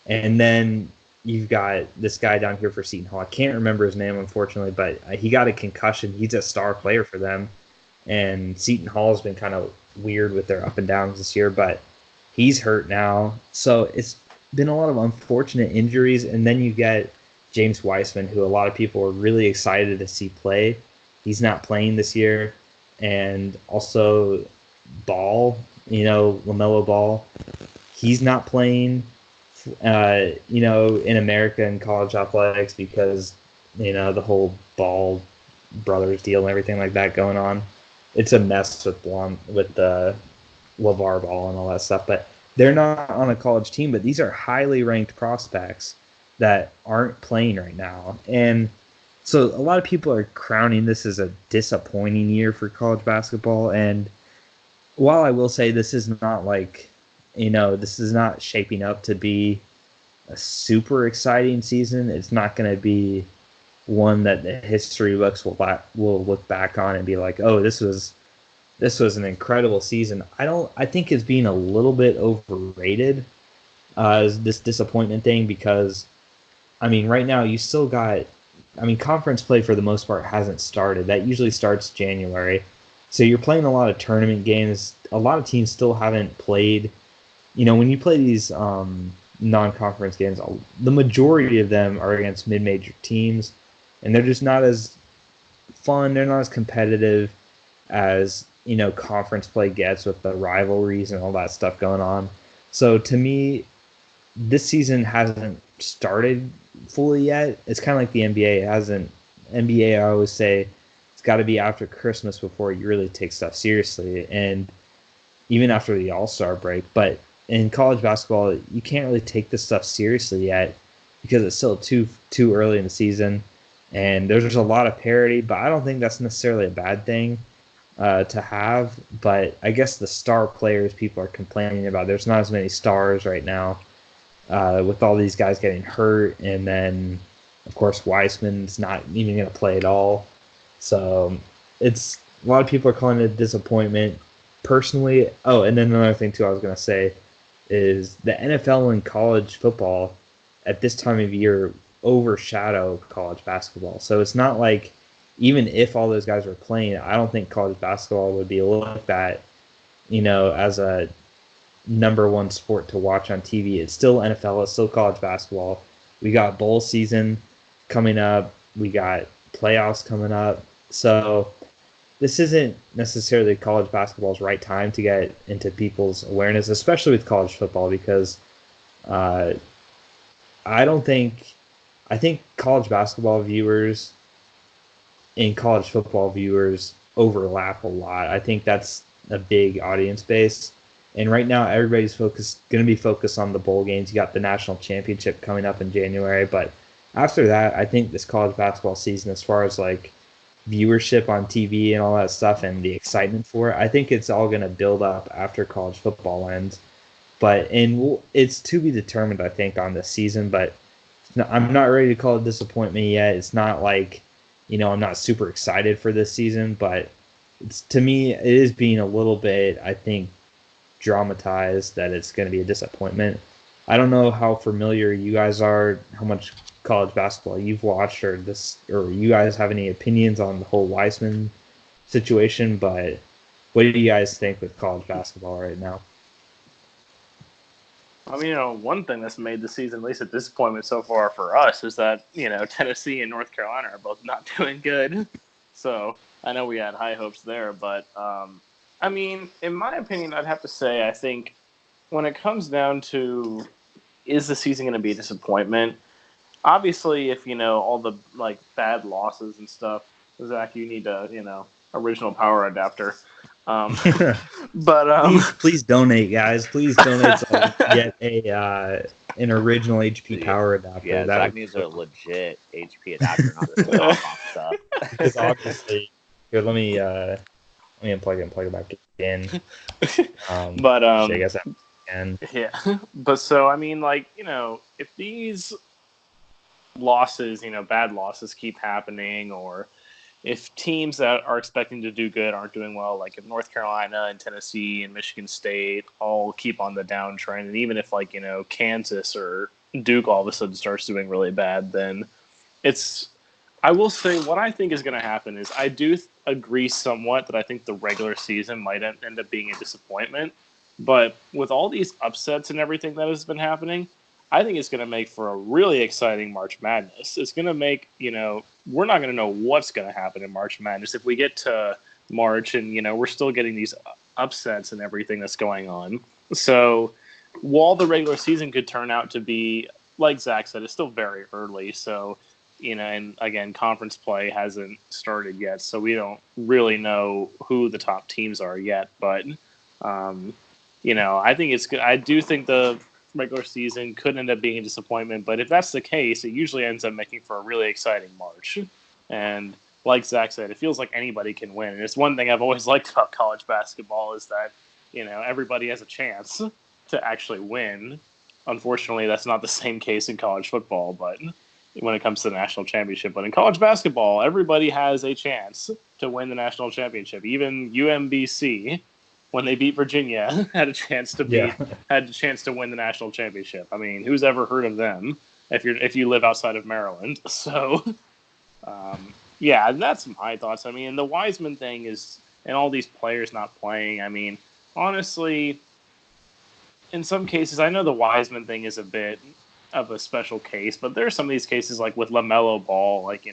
And then you've got this guy down here for Seton Hall. I can't remember his name, unfortunately, but he got a concussion. He's a star player for them. And Seton Hall's been kind of weird with their up and downs this year, but he's hurt now. So it's been a lot of unfortunate injuries. And then you get James Wiseman, who a lot of people are really excited to see play. He's not playing this year. And also Ball, LaMelo Ball, he's not playing, in America and college athletics because, the whole Ball brothers deal and everything like that going on. It's a mess with LeVar Ball and all that stuff, but they're not on a college team, but these are highly ranked prospects that aren't playing right now. And so a lot of people are crowning this as a disappointing year for college basketball. And while I will say this is not this is not shaping up to be a super exciting season, it's not going to be one that the history books will look back on and be like, oh, this was an incredible season. I think it's being a little bit overrated, this disappointment thing, because right now you still got, conference play for the most part hasn't started. That usually starts January. So you're playing a lot of tournament games. A lot of teams still haven't played. When you play these non-conference games, the majority of them are against mid-major teams, and they're just not as fun. They're not as competitive as, conference play gets with the rivalries and all that stuff going on. So to me, this season hasn't started fully yet. It's kind of like the NBA. It hasn't. NBA, I always say, it's got to be after Christmas before you really take stuff seriously, and even after the All-Star break. But in college basketball, you can't really take this stuff seriously yet because it's still too early in the season, and there's just a lot of parity. But I don't think that's necessarily a bad thing to have. But I guess the star players people are complaining about, there's not as many stars right now with all these guys getting hurt, and then of course Wiseman's not even going to play at all. So it's a lot of people are calling it a disappointment. Personally, and then another thing too I was going to say is the NFL and college football at this time of year overshadow college basketball. So it's not like, even if all those guys were playing, I don't think college basketball would be looked at, as a number one sport to watch on TV. It's still NFL, it's still college basketball. We got bowl season coming up, we got playoffs coming up. So this isn't necessarily college basketball's right time to get into people's awareness, especially with college football, because I think college basketball viewers and college football viewers overlap a lot. I think that's a big audience base. And right now, everybody's going to be focused on the bowl games. You got the national championship coming up in January. But after that, I think this college basketball season, as far as viewership on TV and all that stuff and the excitement for it, I think it's all going to build up after college football ends. It's to be determined, I think, on this season. But I'm not ready to call it disappointment yet. It's not like, I'm not super excited for this season, but to me, it is being a little bit, I think, dramatized that it's going to be a disappointment. I don't know how familiar you guys are, how much college basketball you've watched, or you guys have any opinions on the whole Wiseman situation, but what do you guys think with college basketball right now? One thing that's made the season, at least a disappointment so far for us, is that, Tennessee and North Carolina are both not doing good. So I know we had high hopes there, but in my opinion, I'd have to say, I think when it comes down to, is the season going to be a disappointment? Obviously, if, all the bad losses and stuff, Zach, you need a, original power adapter. But please donate, guys. Please donate so I can get an original HP power adapter. Yeah, Zach needs a legit HP adapter, not this knockoff stuff. Because obviously, here, let me unplug it and plug it back in. But I guess I can. Yeah, but so if these losses, bad losses keep happening, or if teams that are expecting to do good aren't doing well, like if North Carolina and Tennessee and Michigan State all keep on the downtrend, and even if like, Kansas or Duke all of a sudden starts doing really bad, then I will say what I think is going to happen is I do agree somewhat that I think the regular season might end up being a disappointment. But with all these upsets and everything that has been happening, I think it's going to make for a really exciting March Madness. It's going to make, we're not going to know what's going to happen in March Madness if we get to March and, we're still getting these upsets and everything that's going on. So while the regular season could turn out to be, like Zach said, it's still very early. So, and again, conference play hasn't started yet. So we don't really know who the top teams are yet. But, I think it's good. I do think the regular season could end up being a disappointment, but if that's the case, it usually ends up making for a really exciting March. And like Zach said, it feels like anybody can win. And it's one thing I've always liked about college basketball is that, everybody has a chance to actually win. Unfortunately, that's not the same case in college football, but when it comes to the national championship. But in college basketball, everybody has a chance to win the national championship. Even UMBC, when they beat Virginia, had a chance to win the national championship. I mean, who's ever heard of them if you live outside of Maryland? So, that's my thoughts. I mean, the Wiseman thing is, and all these players not playing. I mean, honestly, in some cases, I know the Wiseman thing is a bit of a special case, but there are some of these cases like with LaMelo Ball, like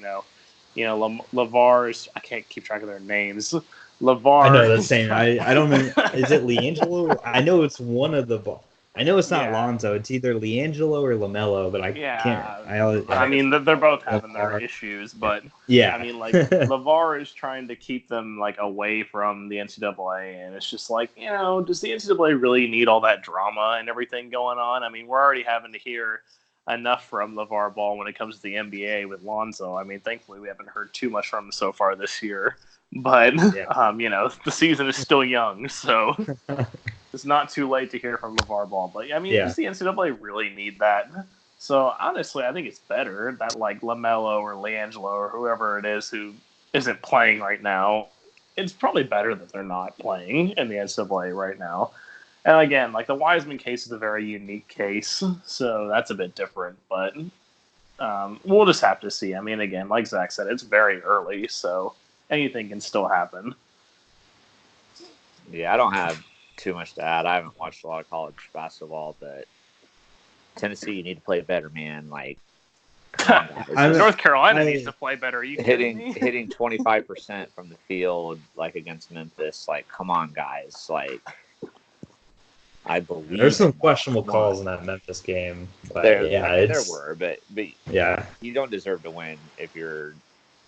LeVar's. I can't keep track of their names. LeVar. I know the same. I don't know. Is it LiAngelo? I know it's one of the. I know it's not Lonzo. It's either LiAngelo or LaMelo, but I can't. I mean, they're both having their issues, but I mean, like LeVar is trying to keep them like away from the NCAA, and it's just like, does the NCAA really need all that drama and everything going on? I mean, we're already having to hear enough from LeVar Ball when it comes to the NBA with Lonzo. I mean, thankfully we haven't heard too much from him so far this year. But, the season is still young, so it's not too late to hear from LeVar Ball. But, I mean, does the NCAA really need that? So, honestly, I think it's better that, like, LaMelo or LiAngelo or whoever it is who isn't playing right now, it's probably better that they're not playing in the NCAA right now. And, again, like, the Wiseman case is a very unique case, so that's a bit different. But we'll just have to see. I mean, again, like Zach said, it's very early, so anything can still happen. Yeah, I don't have too much to add. I haven't watched a lot of college basketball, but Tennessee, you need to play better, man. Like, North Carolina needs to play better. Are you hitting 25% from the field, like against Memphis. Like, come on, guys. Like, I believe there's some questionable calls in that Memphis game. But there were, but yeah, you don't deserve to win if you're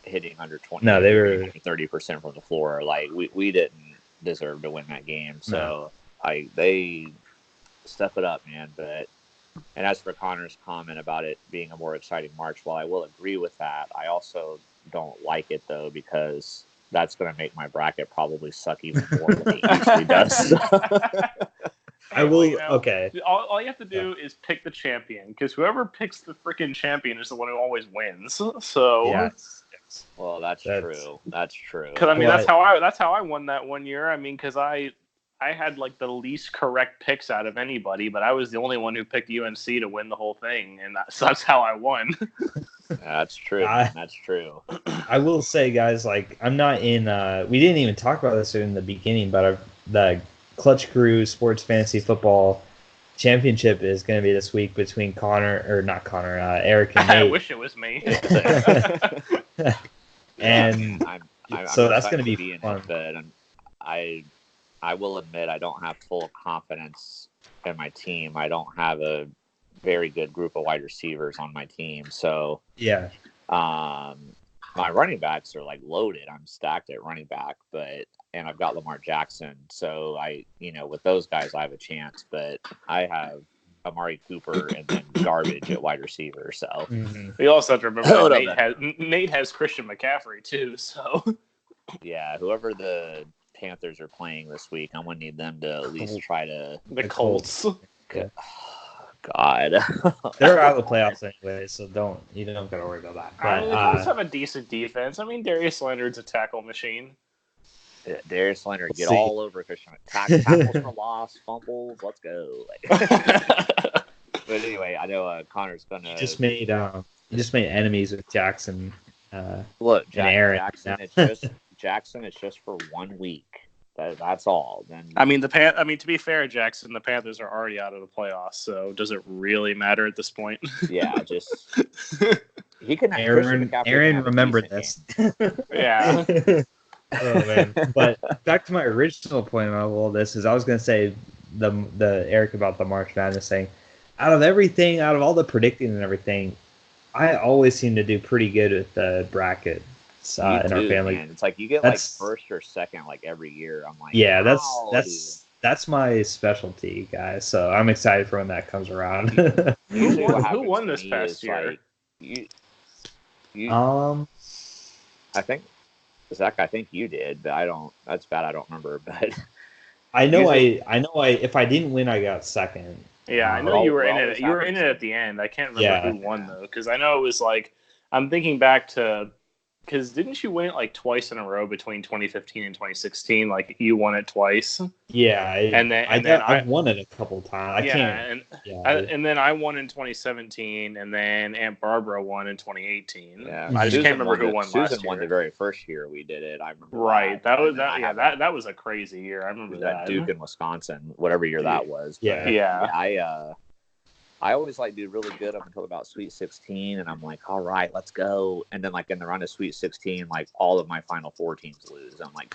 hitting under 20. No, they were 30% from the floor. Like we didn't deserve to win that game. So they step it up, man. And as for Connor's comment about it being a more exciting March, while I will agree with that, I also don't like it though, because that's going to make my bracket probably suck even more than it usually does. I will. Okay. All you have to do is pick the champion, because whoever picks the freaking champion is the one who always wins. So. Yes. Well, that's true. That's true. Because I mean, that's how I won that one year. I mean, because I had like the least correct picks out of anybody, but I was the only one who picked UNC to win the whole thing, and that's how I won. That's true. That's true. I will say, guys, like I'm not in. We didn't even talk about this in the beginning, but the Clutch Crew Sports Fantasy Football Championship is going to be this week between Eric and Nate. I wish it was me. And so that's going to be fun. But I will admit I don't have full confidence in my team. I don't have a very good group of wide receivers on my team. So yeah, my running backs are like loaded. I'm stacked at running back, and I've got Lamar Jackson. So with those guys, I have a chance, but I have Amari Cooper and then garbage at wide receiver. So we also have to remember that Nate has Christian McCaffrey too. So yeah, whoever the Panthers are playing this week, I'm gonna need them to at least try to the Colts. God. They're out of the playoffs anyway, so you don't gotta worry about that. I But mean, the Colts have a decent defense. I mean, Darius Leonard's a tackle machine. Darius Leonard, we'll get see. all over Christian. Tackles for loss, fumbles, let's go. But anyway, I know Connor's gonna. You just made enemies with Jackson. Look, and Aaron. Jackson. It's just for 1 week. That's all. Then I mean, to be fair, Jackson, the Panthers are already out of the playoffs. So does it really matter at this point? Yeah, just he can. Aaron, remember this. Yeah. Oh man! But back to my original point about all this is I was gonna say the Eric about the March Madness thing. Out of all the predicting and everything, I always seem to do pretty good with the bracket in our family. Man. It's like you get like first or second like every year. I'm like, yeah, that's my specialty, guys. So I'm excited for when that comes around. Who won this past year? I think Zach. I think you did, but I don't. That's bad. I don't remember, but I know. If I didn't win, I got second. Yeah, I know you were in it. You were in it at the end. I can't remember who won though, because I know it was like I'm thinking back to. Because didn't you win it like twice in a row between 2015 and 2016? Like you won it twice. Yeah, I've won it a couple times. And then I won in 2017, and then Aunt Barbara won in 2018. Yeah, I just can't remember who won last year. Susan won the very first year we did it. I remember. Right, that was a crazy year. I remember that. Duke in Wisconsin, whatever year that was. Yeah, yeah. I always like do really good up until about Sweet 16, and I'm like, all right, let's go. And then like in the run of Sweet 16, like all of my Final Four teams lose. I'm like,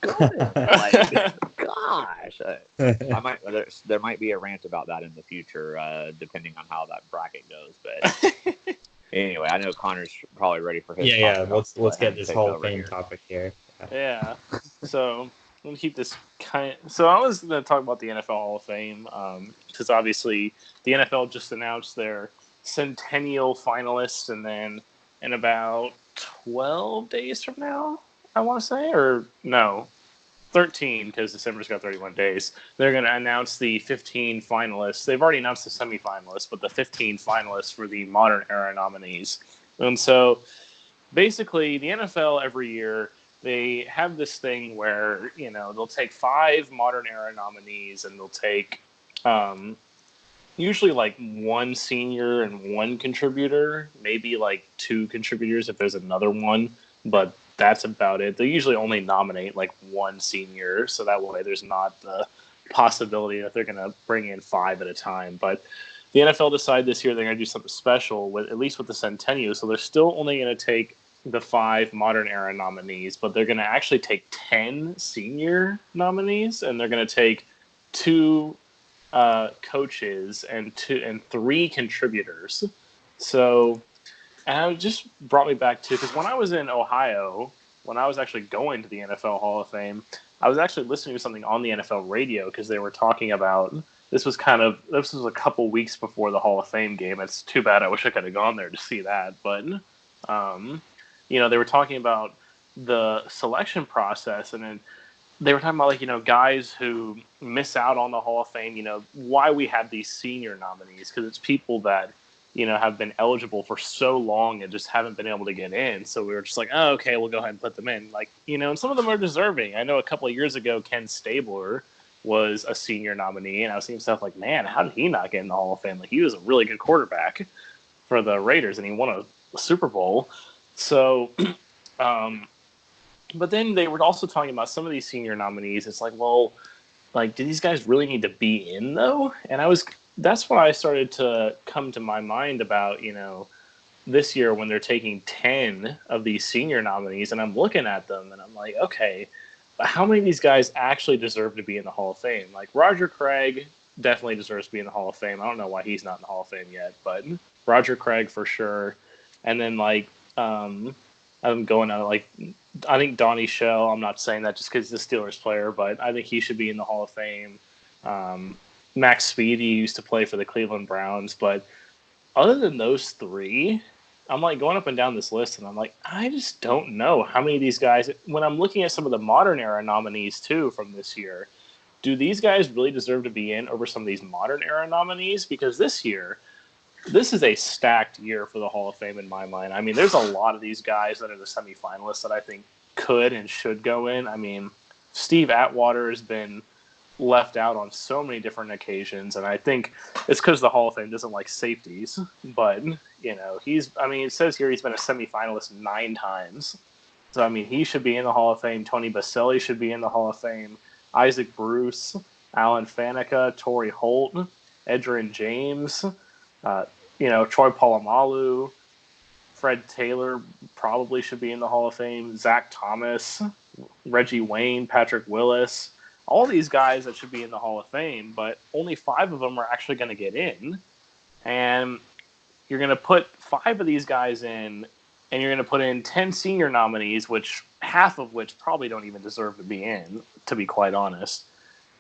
gosh, there might be a rant about that in the future, depending on how that bracket goes. But anyway, I know Connor's probably ready for his. Yeah. Let's get this Hall of Fame topic here. Yeah. So. I'm going to keep this So I was going to talk about the NFL Hall of Fame because obviously the NFL just announced their centennial finalists, and then in about 12 days from now, I want to say, or no, 13 because December's got 31 days. They're going to announce the 15 finalists. They've already announced the semifinalists, but the 15 finalists for the modern era nominees. And so basically the NFL every year, they have this thing where, they'll take 5 modern era nominees and they'll take usually like 1 senior and 1 contributor, maybe like 2 contributors if there's another one, but that's about it. They usually only nominate like 1 senior, so that way there's not the possibility that they're going to bring in 5 at a time. But the NFL decided this year they're going to do something special, at least with the centennial, so they're still only going to take the 5 modern era nominees, but they're going to actually take 10 senior nominees, and they're going to take 2 coaches and 3 contributors. So, and it just brought me back to, because when I was in Ohio, when I was actually going to the NFL Hall of Fame, I was actually listening to something on the NFL radio because they were talking about, this was a couple weeks before the Hall of Fame game. It's too bad. I wish I could have gone there to see that, but they were talking about the selection process, and then they were talking about guys who miss out on the Hall of Fame, why we have these senior nominees, because it's people that, have been eligible for so long and just haven't been able to get in. So we were just like, oh, okay, we'll go ahead and put them in. And some of them are deserving. I know a couple of years ago, Ken Stabler was a senior nominee, and I was seeing stuff like, man, how did he not get in the Hall of Fame? He was a really good quarterback for the Raiders, and he won a Super Bowl. So, but then they were also talking about some of these senior nominees. It's like, well, do these guys really need to be in though? And that's when I started to come to my mind about, this year when they're taking 10 of these senior nominees, and I'm looking at them and I'm like, okay, but how many of these guys actually deserve to be in the Hall of Fame? Like Roger Craig definitely deserves to be in the Hall of Fame. I don't know why he's not in the Hall of Fame yet, but Roger Craig for sure. And then I'm going out I think Donnie Shell. I'm not saying that just because he's a Steelers player, but I think he should be in the Hall of Fame. Max Speedy used to play for the Cleveland Browns, but other than those 3, I'm going up and down this list, and I'm like, I just don't know how many of these guys. When I'm looking at some of the modern era nominees too from this year, do these guys really deserve to be in over some of these modern era nominees? Because this year, this is a stacked year for the Hall of Fame in my mind. I mean, there's a lot of these guys that are the semifinalists that I think could and should go in. I mean, Steve Atwater has been left out on so many different occasions, and I think it's because the Hall of Fame doesn't like safeties. But, it says here he's been a semifinalist 9 times. So, I mean, he should be in the Hall of Fame. Tony Baselli should be in the Hall of Fame. Isaac Bruce, Alan Faneca, Torrey Holt, Edgerrin James, Troy Polamalu, Fred Taylor probably should be in the Hall of Fame. Zach Thomas, Reggie Wayne, Patrick Willis, all these guys that should be in the Hall of Fame, but only 5 of them are actually going to get in. And you're going to put 5 of these guys in, and you're going to put in 10 senior nominees, half of which probably don't even deserve to be in, to be quite honest.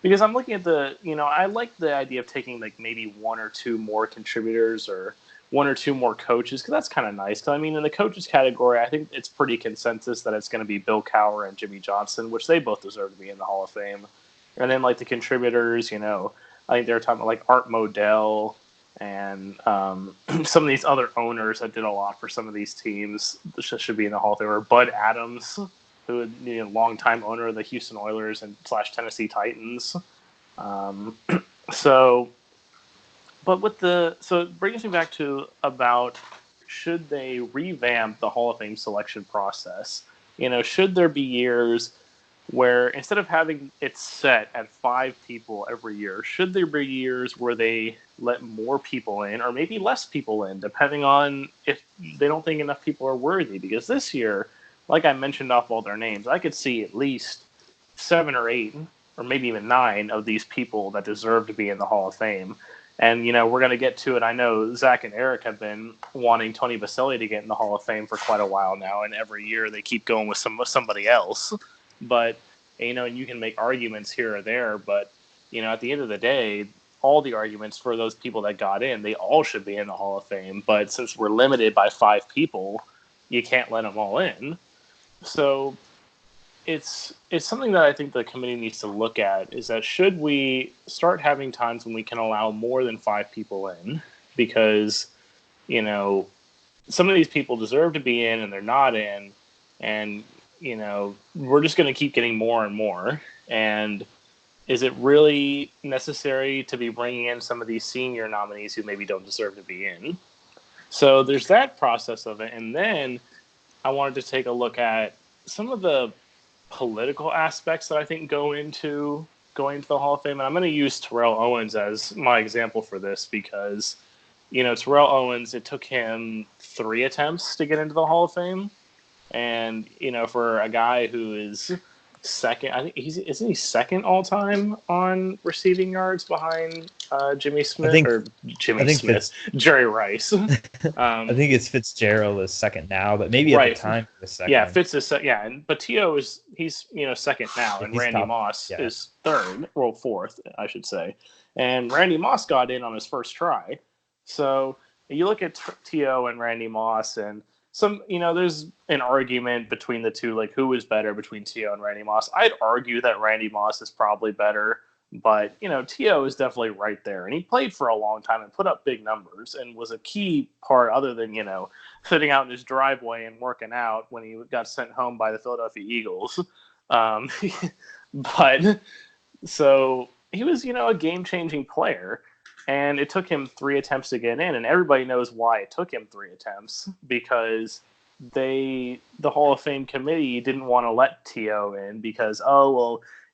Because I'm looking at I like the idea of taking like maybe 1 or 2 more contributors or 1 or 2 more coaches, because that's kind of nice. Because, I mean, in the coaches category, I think it's pretty consensus that it's going to be Bill Cowher and Jimmy Johnson, which they both deserve to be in the Hall of Fame. And then, like, the contributors, I think they were talking about, like, Art Modell and some of these other owners that did a lot for some of these teams should be in the Hall of Fame. Or Bud Adams, who is a longtime owner of the Houston Oilers and / Tennessee Titans. So it brings me back to about, should they revamp the Hall of Fame selection process? Should there be years where instead of having it set at 5 people every year, should there be years where they let more people in or maybe less people in, depending on if they don't think enough people are worthy? Because this year, like I mentioned off all their names, I could see at least 7 or 8 or maybe even 9 of these people that deserve to be in the Hall of Fame. And, we're going to get to it. I know Zach and Eric have been wanting Tony Baselli to get in the Hall of Fame for quite a while now, and every year they keep going with somebody else. But, and you can make arguments here or there, but, at the end of the day, all the arguments for those people that got in, they all should be in the Hall of Fame. But since we're limited by 5 people, you can't let them all in. So it's something that I think the committee needs to look at, is that should we start having times when we can allow more than 5 people in? Because, some of these people deserve to be in and they're not in. And, we're just going to keep getting more and more. And is it really necessary to be bringing in some of these senior nominees who maybe don't deserve to be in? So there's that process of it. And then I wanted to take a look at some of the political aspects that I think go into going to the Hall of Fame. And I'm going to use Terrell Owens as my example for this because, Terrell Owens, it took him 3 attempts to get into the Hall of Fame. And, for a guy who is second, I think isn't he second all time on receiving yards behind Jerry Rice? I think it's Fitzgerald is second now, but maybe at the time he was second. Yeah, Fitz is but T.O. he's second now, and Randy top, Moss is third, well fourth, I should say. And Randy Moss got in on his first try. So you look at T.O. and Randy Moss, and there's an argument between the two, like who is better between T.O. and Randy Moss. I'd argue that Randy Moss is probably better, but, T.O. is definitely right there. And he played for a long time and put up big numbers and was a key part other than, sitting out in his driveway and working out when he got sent home by the Philadelphia Eagles. But so he was, a game-changing player. And it took him 3 attempts to get in, and everybody knows why it took him 3 attempts, because the Hall of Fame committee didn't want to let T.O. in because,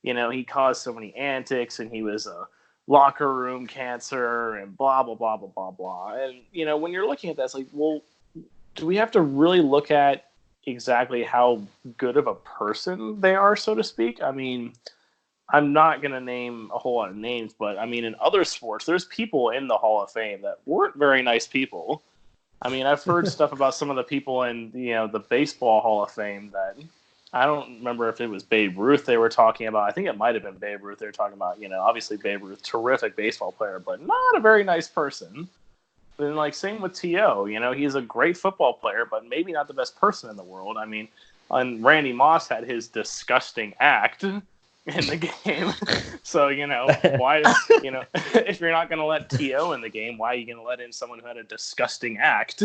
he caused so many antics and he was a locker room cancer and blah, blah, blah, blah, blah, blah. And, when you're looking at that, it's like, well, do we have to really look at exactly how good of a person they are, so to speak? I mean, I'm not going to name a whole lot of names, but I mean, in other sports, there's people in the Hall of Fame that weren't very nice people. I mean, I've heard stuff about some of the people in, the Baseball Hall of Fame that I don't remember if it was Babe Ruth they were talking about. I think it might have been Babe Ruth they were talking about. Obviously Babe Ruth, terrific baseball player, but not a very nice person. And same with T.O., he's a great football player, but maybe not the best person in the world. I mean, and Randy Moss had his disgusting act in the game. So, why, if you're not going to let T.O. in the game, why are you going to let in someone who had a disgusting act,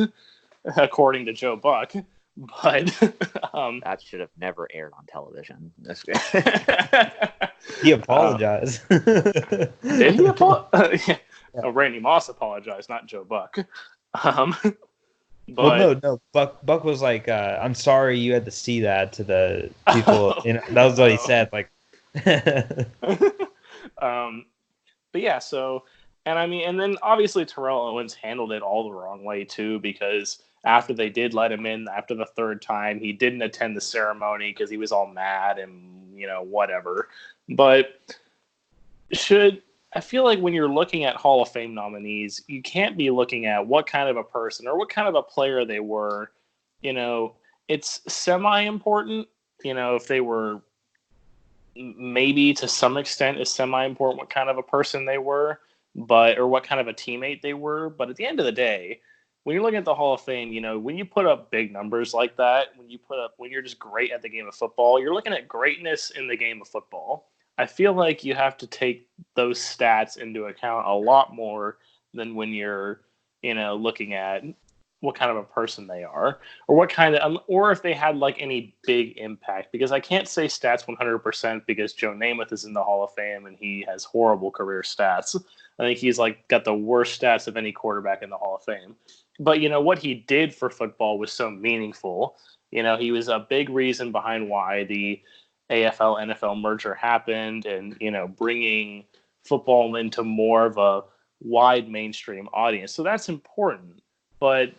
according to Joe Buck? But that should have never aired on television. He apologized. Did he apologize? Yeah. Oh, Randy Moss apologized, not Joe Buck. But well, no. Buck was like, "I'm sorry you had to see that." To the people, that was what he said. Like, but yeah. So, and then obviously Terrell Owens handled it all the wrong way too, because after they did let him in after the third time, he didn't attend the ceremony because he was all mad and whatever. But I feel like when you're looking at Hall of Fame nominees, you can't be looking at what kind of a person or what kind of a player they were. It's semi-important. If they were maybe to some extent is semi-important what kind of a person they were, or what kind of a teammate they were. But at the end of the day, when you're looking at the Hall of Fame, when you put up big numbers like that, when you're just great at the game of football, you're looking at greatness in the game of football. I feel like you have to take those stats into account a lot more than when you're, looking at what kind of a person they are, or if they had like any big impact. Because I can't say stats 100% because Joe Namath is in the Hall of Fame and he has horrible career stats. I think he's like got the worst stats of any quarterback in the Hall of Fame. But what he did for football was so meaningful. He was a big reason behind why the AFL NFL merger happened, and bringing football into more of a wide mainstream audience. So that's important. But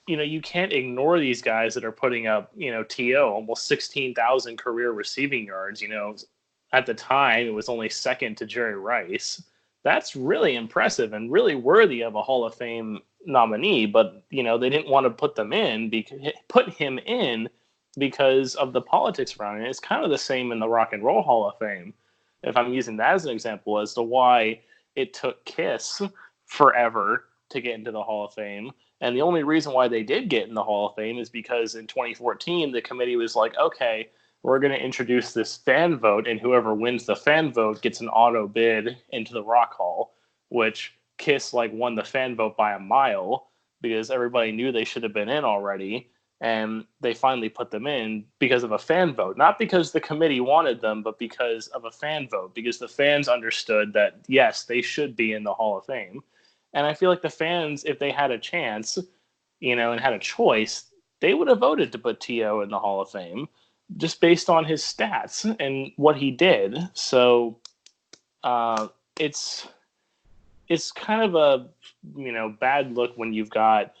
you can't ignore these guys that are putting up T.O. almost 16,000 career receiving yards. At the time it was only second to Jerry Rice. That's really impressive and really worthy of a Hall of Fame nominee. But they didn't want to put him in because of the politics around it. It's kind of the same in the Rock and Roll Hall of Fame, if I'm using that as an example, as to why it took Kiss forever to get into the Hall of Fame. And the only reason why they did get in the Hall of Fame is because in 2014, the committee was like, okay, we're going to introduce this fan vote, and whoever wins the fan vote gets an auto bid into the Rock Hall, which Kiss won the fan vote by a mile because everybody knew they should have been in already. And they finally put them in because of a fan vote, not because the committee wanted them, but because of a fan vote, because the fans understood that, yes, they should be in the Hall of Fame. And I feel like the fans, if they had a chance, and had a choice, they would have voted to put T.O. in the Hall of Fame just based on his stats and what he did. So it's kind of a, bad look when you've got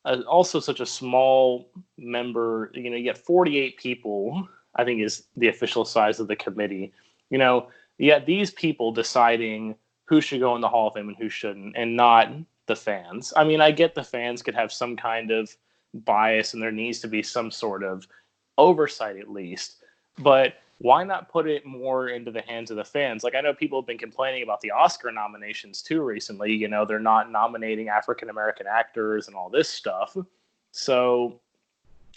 also such a small member. You get 48 people, I think is the official size of the committee. You got these people deciding who should go in the Hall of Fame and who shouldn't, and not the fans. I mean, I get the fans could have some kind of bias and there needs to be some sort of oversight at least, but why not put it more into the hands of the fans? I know people have been complaining about the Oscar nominations too recently. They're not nominating African-American actors and all this stuff. So,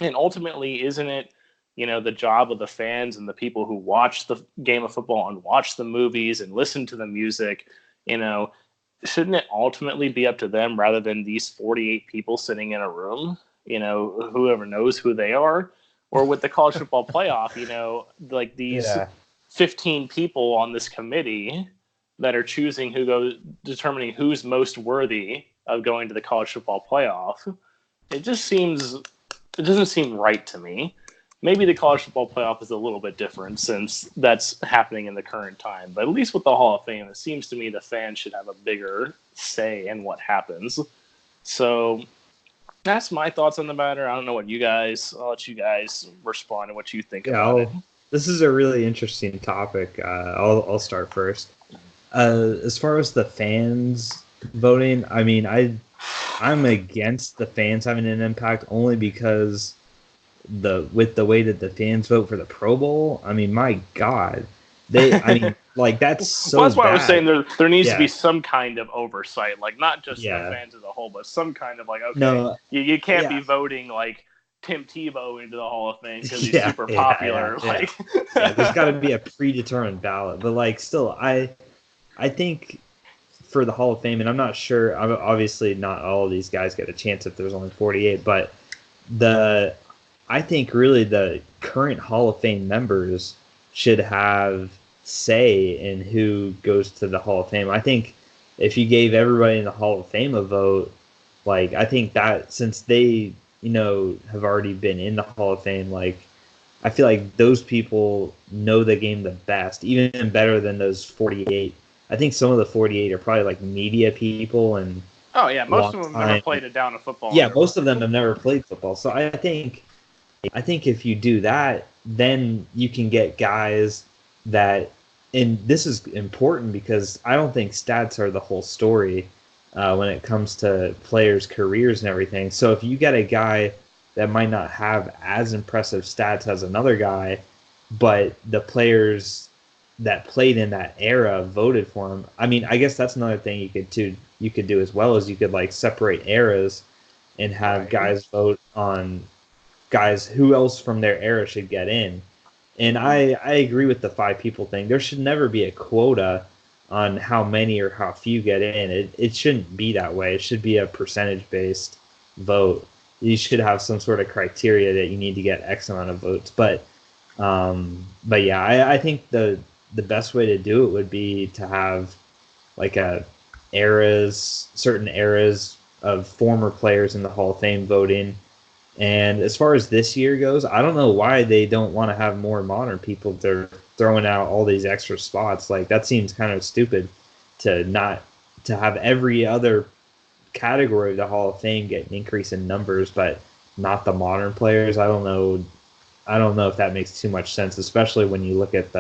and ultimately, isn't it, the job of the fans and the people who watch the game of football and watch the movies and listen to the music, shouldn't it ultimately be up to them rather than these 48 people sitting in a room, whoever knows who they are? Or with the college football playoff, these 15 people on this committee that are choosing determining who's most worthy of going to the college football playoff. It doesn't seem right to me. Maybe the college football playoff is a little bit different since that's happening in the current time. But at least with the Hall of Fame, it seems to me the fans should have a bigger say in what happens. So that's my thoughts on the matter. I don't know what I'll let you guys respond to what you think about it. This is a really interesting topic. I'll start first. As far as the fans voting, I mean, I'm against the fans having an impact only because with the way that the fans vote for the Pro Bowl. I mean, my God, that's so. Well, that's why bad. I was saying there needs to be some kind of oversight, not just the fans as a whole, but some kind of okay, you can't be voting Tim Tebow into the Hall of Fame because he's super popular. There's got to be a predetermined ballot, but like still, I think for the Hall of Fame, and I'm not sure. Obviously, not all of these guys get a chance if there's only 48, but I think really the current Hall of Fame members should have say in who goes to the Hall of Fame. I think if you gave everybody in the Hall of Fame a vote, like I think that since they have already been in the Hall of Fame, like I feel like those people know the game the best, even better than those 48. I think some of the 48 are probably like media people and oh yeah, most of them never played a down of football. Yeah, most of them have never played football. So I think if you do that, then you can get guys that, and this is important because I don't think stats are the whole story when it comes to players' careers and everything. So if you get a guy that might not have as impressive stats as another guy, but the players that played in that era voted for him. I mean, I guess that's another thing you could do as well, is you could like separate eras and have guys vote on guys who else from their era should get in. And I agree with the 5 people thing. There should never be a quota on how many or how few get in. It shouldn't be that way. It should be a percentage based vote. You should have some sort of criteria that you need to get X amount of votes. But yeah, I think the best way to do it would be to have like certain eras of former players in the Hall of Fame voting. And as far as this year goes, I don't know why they don't want to have more modern people. They're throwing out all these extra spots. Like that seems kind of stupid to have every other category of the Hall of Fame get an increase in numbers, but not the modern players. I don't know if that makes too much sense, especially when you look at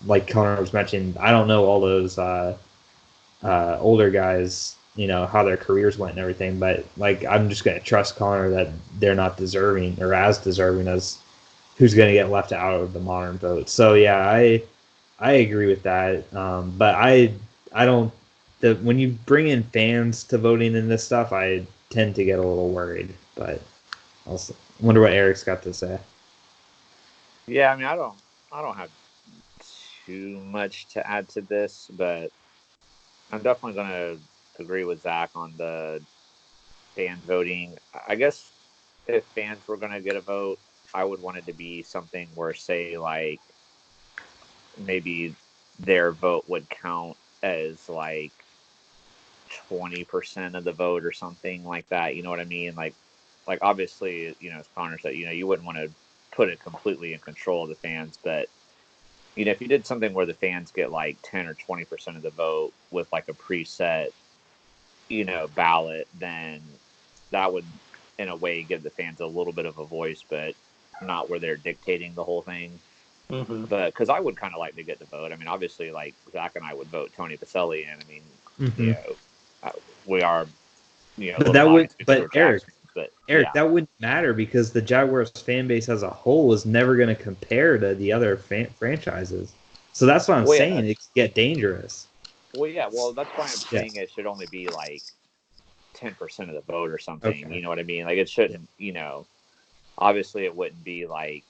like Connor was mentioning. I don't know all those older guys, how their careers went and everything, but like I'm just going to trust Connor that they're not deserving or as deserving as who's going to get left out of the modern vote. So yeah, I agree with that. But I don't, when you bring in fans to voting in this stuff, I tend to get a little worried, but I wonder what Eric's got to say. Yeah, I mean, I don't have too much to add to this, but I'm definitely going to agree with Zach on the fan voting. I guess if fans were going to get a vote, I would want it to be something where, say, like maybe their vote would count as like 20% of the vote or something like that. You know what I mean? Like obviously, as Connor said, you wouldn't want to put it completely in control of the fans, but if you did something where the fans get like 10 or 20% of the vote with like a preset, ballot, then that would, in a way, give the fans a little bit of a voice, but not where they're dictating the whole thing. Mm-hmm. But because I would kind of like to get the vote. I mean, obviously, like Zach and I would vote Tony Baselli, and I mean, we are, but that would, but Eric, yeah. that wouldn't matter because the Jaguars fan base as a whole is never going to compare to the other franchises. So that's what I'm saying. It could get dangerous. Well, yeah. Well, that's why I'm saying it should only be like 10% of the vote or something. Okay. You know what I mean? Like it shouldn't. Obviously, it wouldn't be like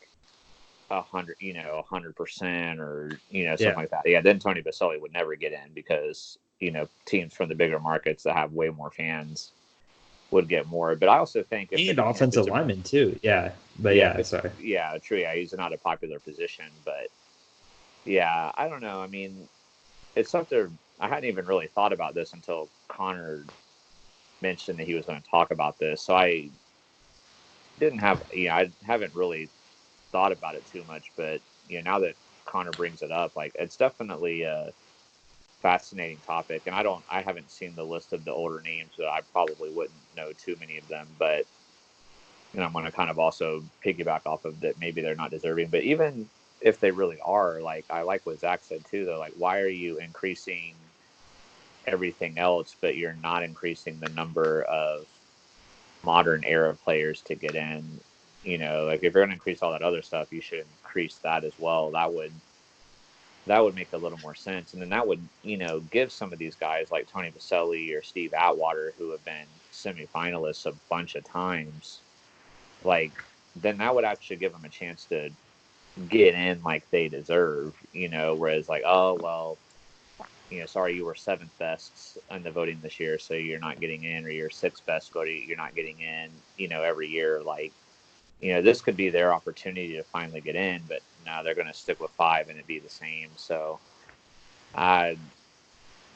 100%, or something like that. Yeah. Then Tony Baselli would never get in because teams from the bigger markets that have way more fans would get more. But I also think and offensive linemen too. Yeah. But yeah, sorry. Yeah, true. Yeah, he's not a popular position, but yeah, I don't know. I mean, it's something I hadn't even really thought about this until Connor mentioned that he was going to talk about this. So I didn't have, I haven't really thought about it too much, but now that Connor brings it up, like it's definitely a fascinating topic. And I haven't seen the list of the older names, so I probably wouldn't know too many of them, but I'm going to kind of also piggyback off of that. Maybe they're not deserving, but even if they really are, like, I like what Zach said too, though, like, why are you increasing everything else, but you're not increasing the number of modern era players to get in? Like if you're going to increase all that other stuff, you should increase that as well. That would make a little more sense. And then that would, give some of these guys like Tony Baselli or Steve Atwater, who have been semifinalists a bunch of times, like then that would actually give them a chance to get in like they deserve, whereas like, oh, well, sorry, you were seventh best in the voting this year, so you're not getting in, or you're sixth best voting, you're not getting in, every year. Like, this could be their opportunity to finally get in, but now they're going to stick with 5 and it'd be the same. So I'm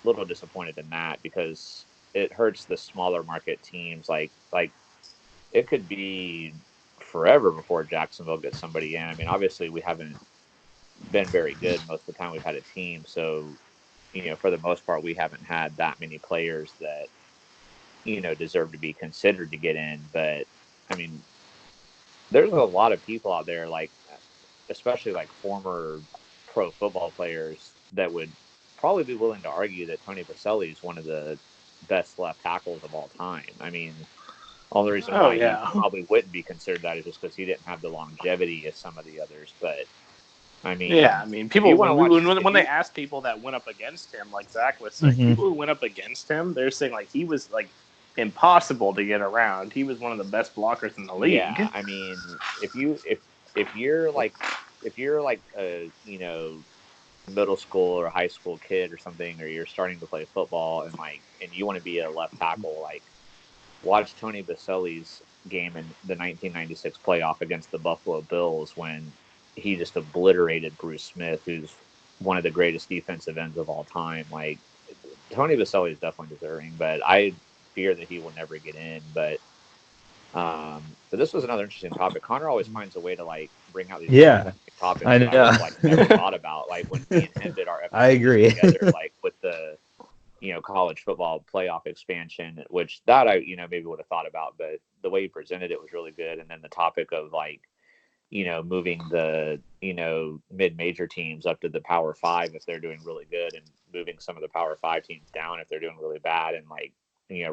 a little disappointed in that because it hurts the smaller market teams. Like it could be forever before Jacksonville gets somebody in. I mean, obviously we haven't been very good most of the time we've had a team. So, for the most part, we haven't had that many players that, deserve to be considered to get in. But I mean, there's a lot of people out there, like, especially like former pro football players that would probably be willing to argue that Tony Baselli is one of the best left tackles of all time. I mean, only reason why he probably wouldn't be considered that is just because he didn't have the longevity as some of the others. But I mean, people when they asked people that went up against him, like Zach was saying, people who went up against him, they're saying like he was like impossible to get around. He was one of the best blockers in the league. Yeah, I mean, if you're like a middle school or high school kid or something, or you're starting to play football and you want to be a left tackle, like watch Tony Baselli's game in the 1996 playoff against the Buffalo Bills when he just obliterated Bruce Smith, who's one of the greatest defensive ends of all time. Like, Tony Baselli is definitely deserving, but I fear that he will never get in. But this was another interesting topic. Connor always finds a way to like bring out these topics I know. that I like never thought about. Like when me and him did our episode I agree together, like with the college football playoff expansion, which that I maybe would have thought about, but the way he presented it was really good. And then the topic of like moving the mid-major teams up to the Power 5 if they're doing really good, and moving some of the Power 5 teams down if they're doing really bad, and like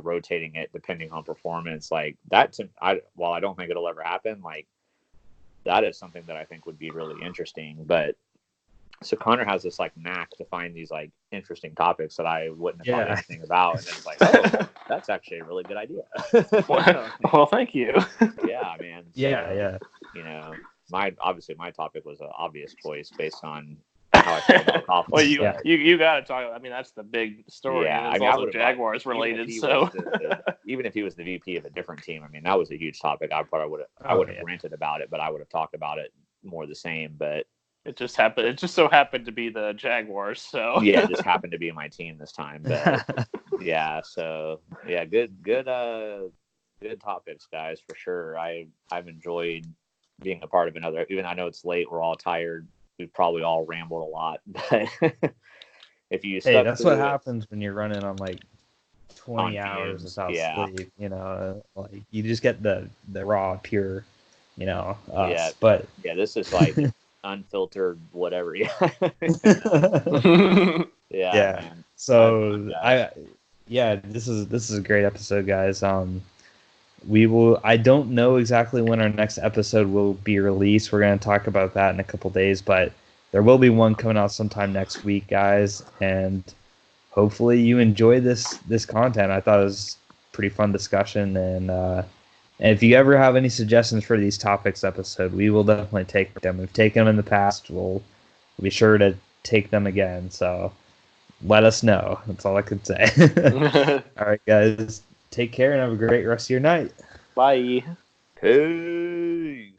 rotating it depending on performance, like that. While I don't think it'll ever happen, like that is something that I think would be really interesting. But so Connor has this like knack to find these like interesting topics that I wouldn't have thought anything about, and then it's like, oh, that's actually a really good idea. Well, thank you. Yeah, man. So, my topic was an obvious choice based on how I feel about Coughlin. Well, you got to talk. I mean, that's the big story. Yeah, it's also Jaguars related. So even if he was the VP of a different team, I mean, that was a huge topic. I probably would have ranted about it, but I would have talked about it more the same. But it just happened. It just so happened to be the Jaguars. So yeah, it just happened to be my team this time. But yeah, so yeah, good topics, guys, for sure. I've enjoyed being a part of another. Even I know it's late, we're all tired. We've probably all rambled a lot, but if you that's what happens when you're running on like 20 hours without sleep. Like you just get the raw, pure, us. But this is like unfiltered, whatever. Yeah. Man. So this is a great episode, guys. I don't know exactly when our next episode will be released. We're going to talk about that in a couple days, but there will be one coming out sometime next week, guys. And hopefully you enjoy this content. I thought it was a pretty fun discussion. And if you ever have any suggestions for these topics episode, we will definitely take them. We've taken them in the past. We'll be sure to take them again. So let us know. That's all I can say. All right, guys. Take care and have a great rest of your night. Bye. Peace.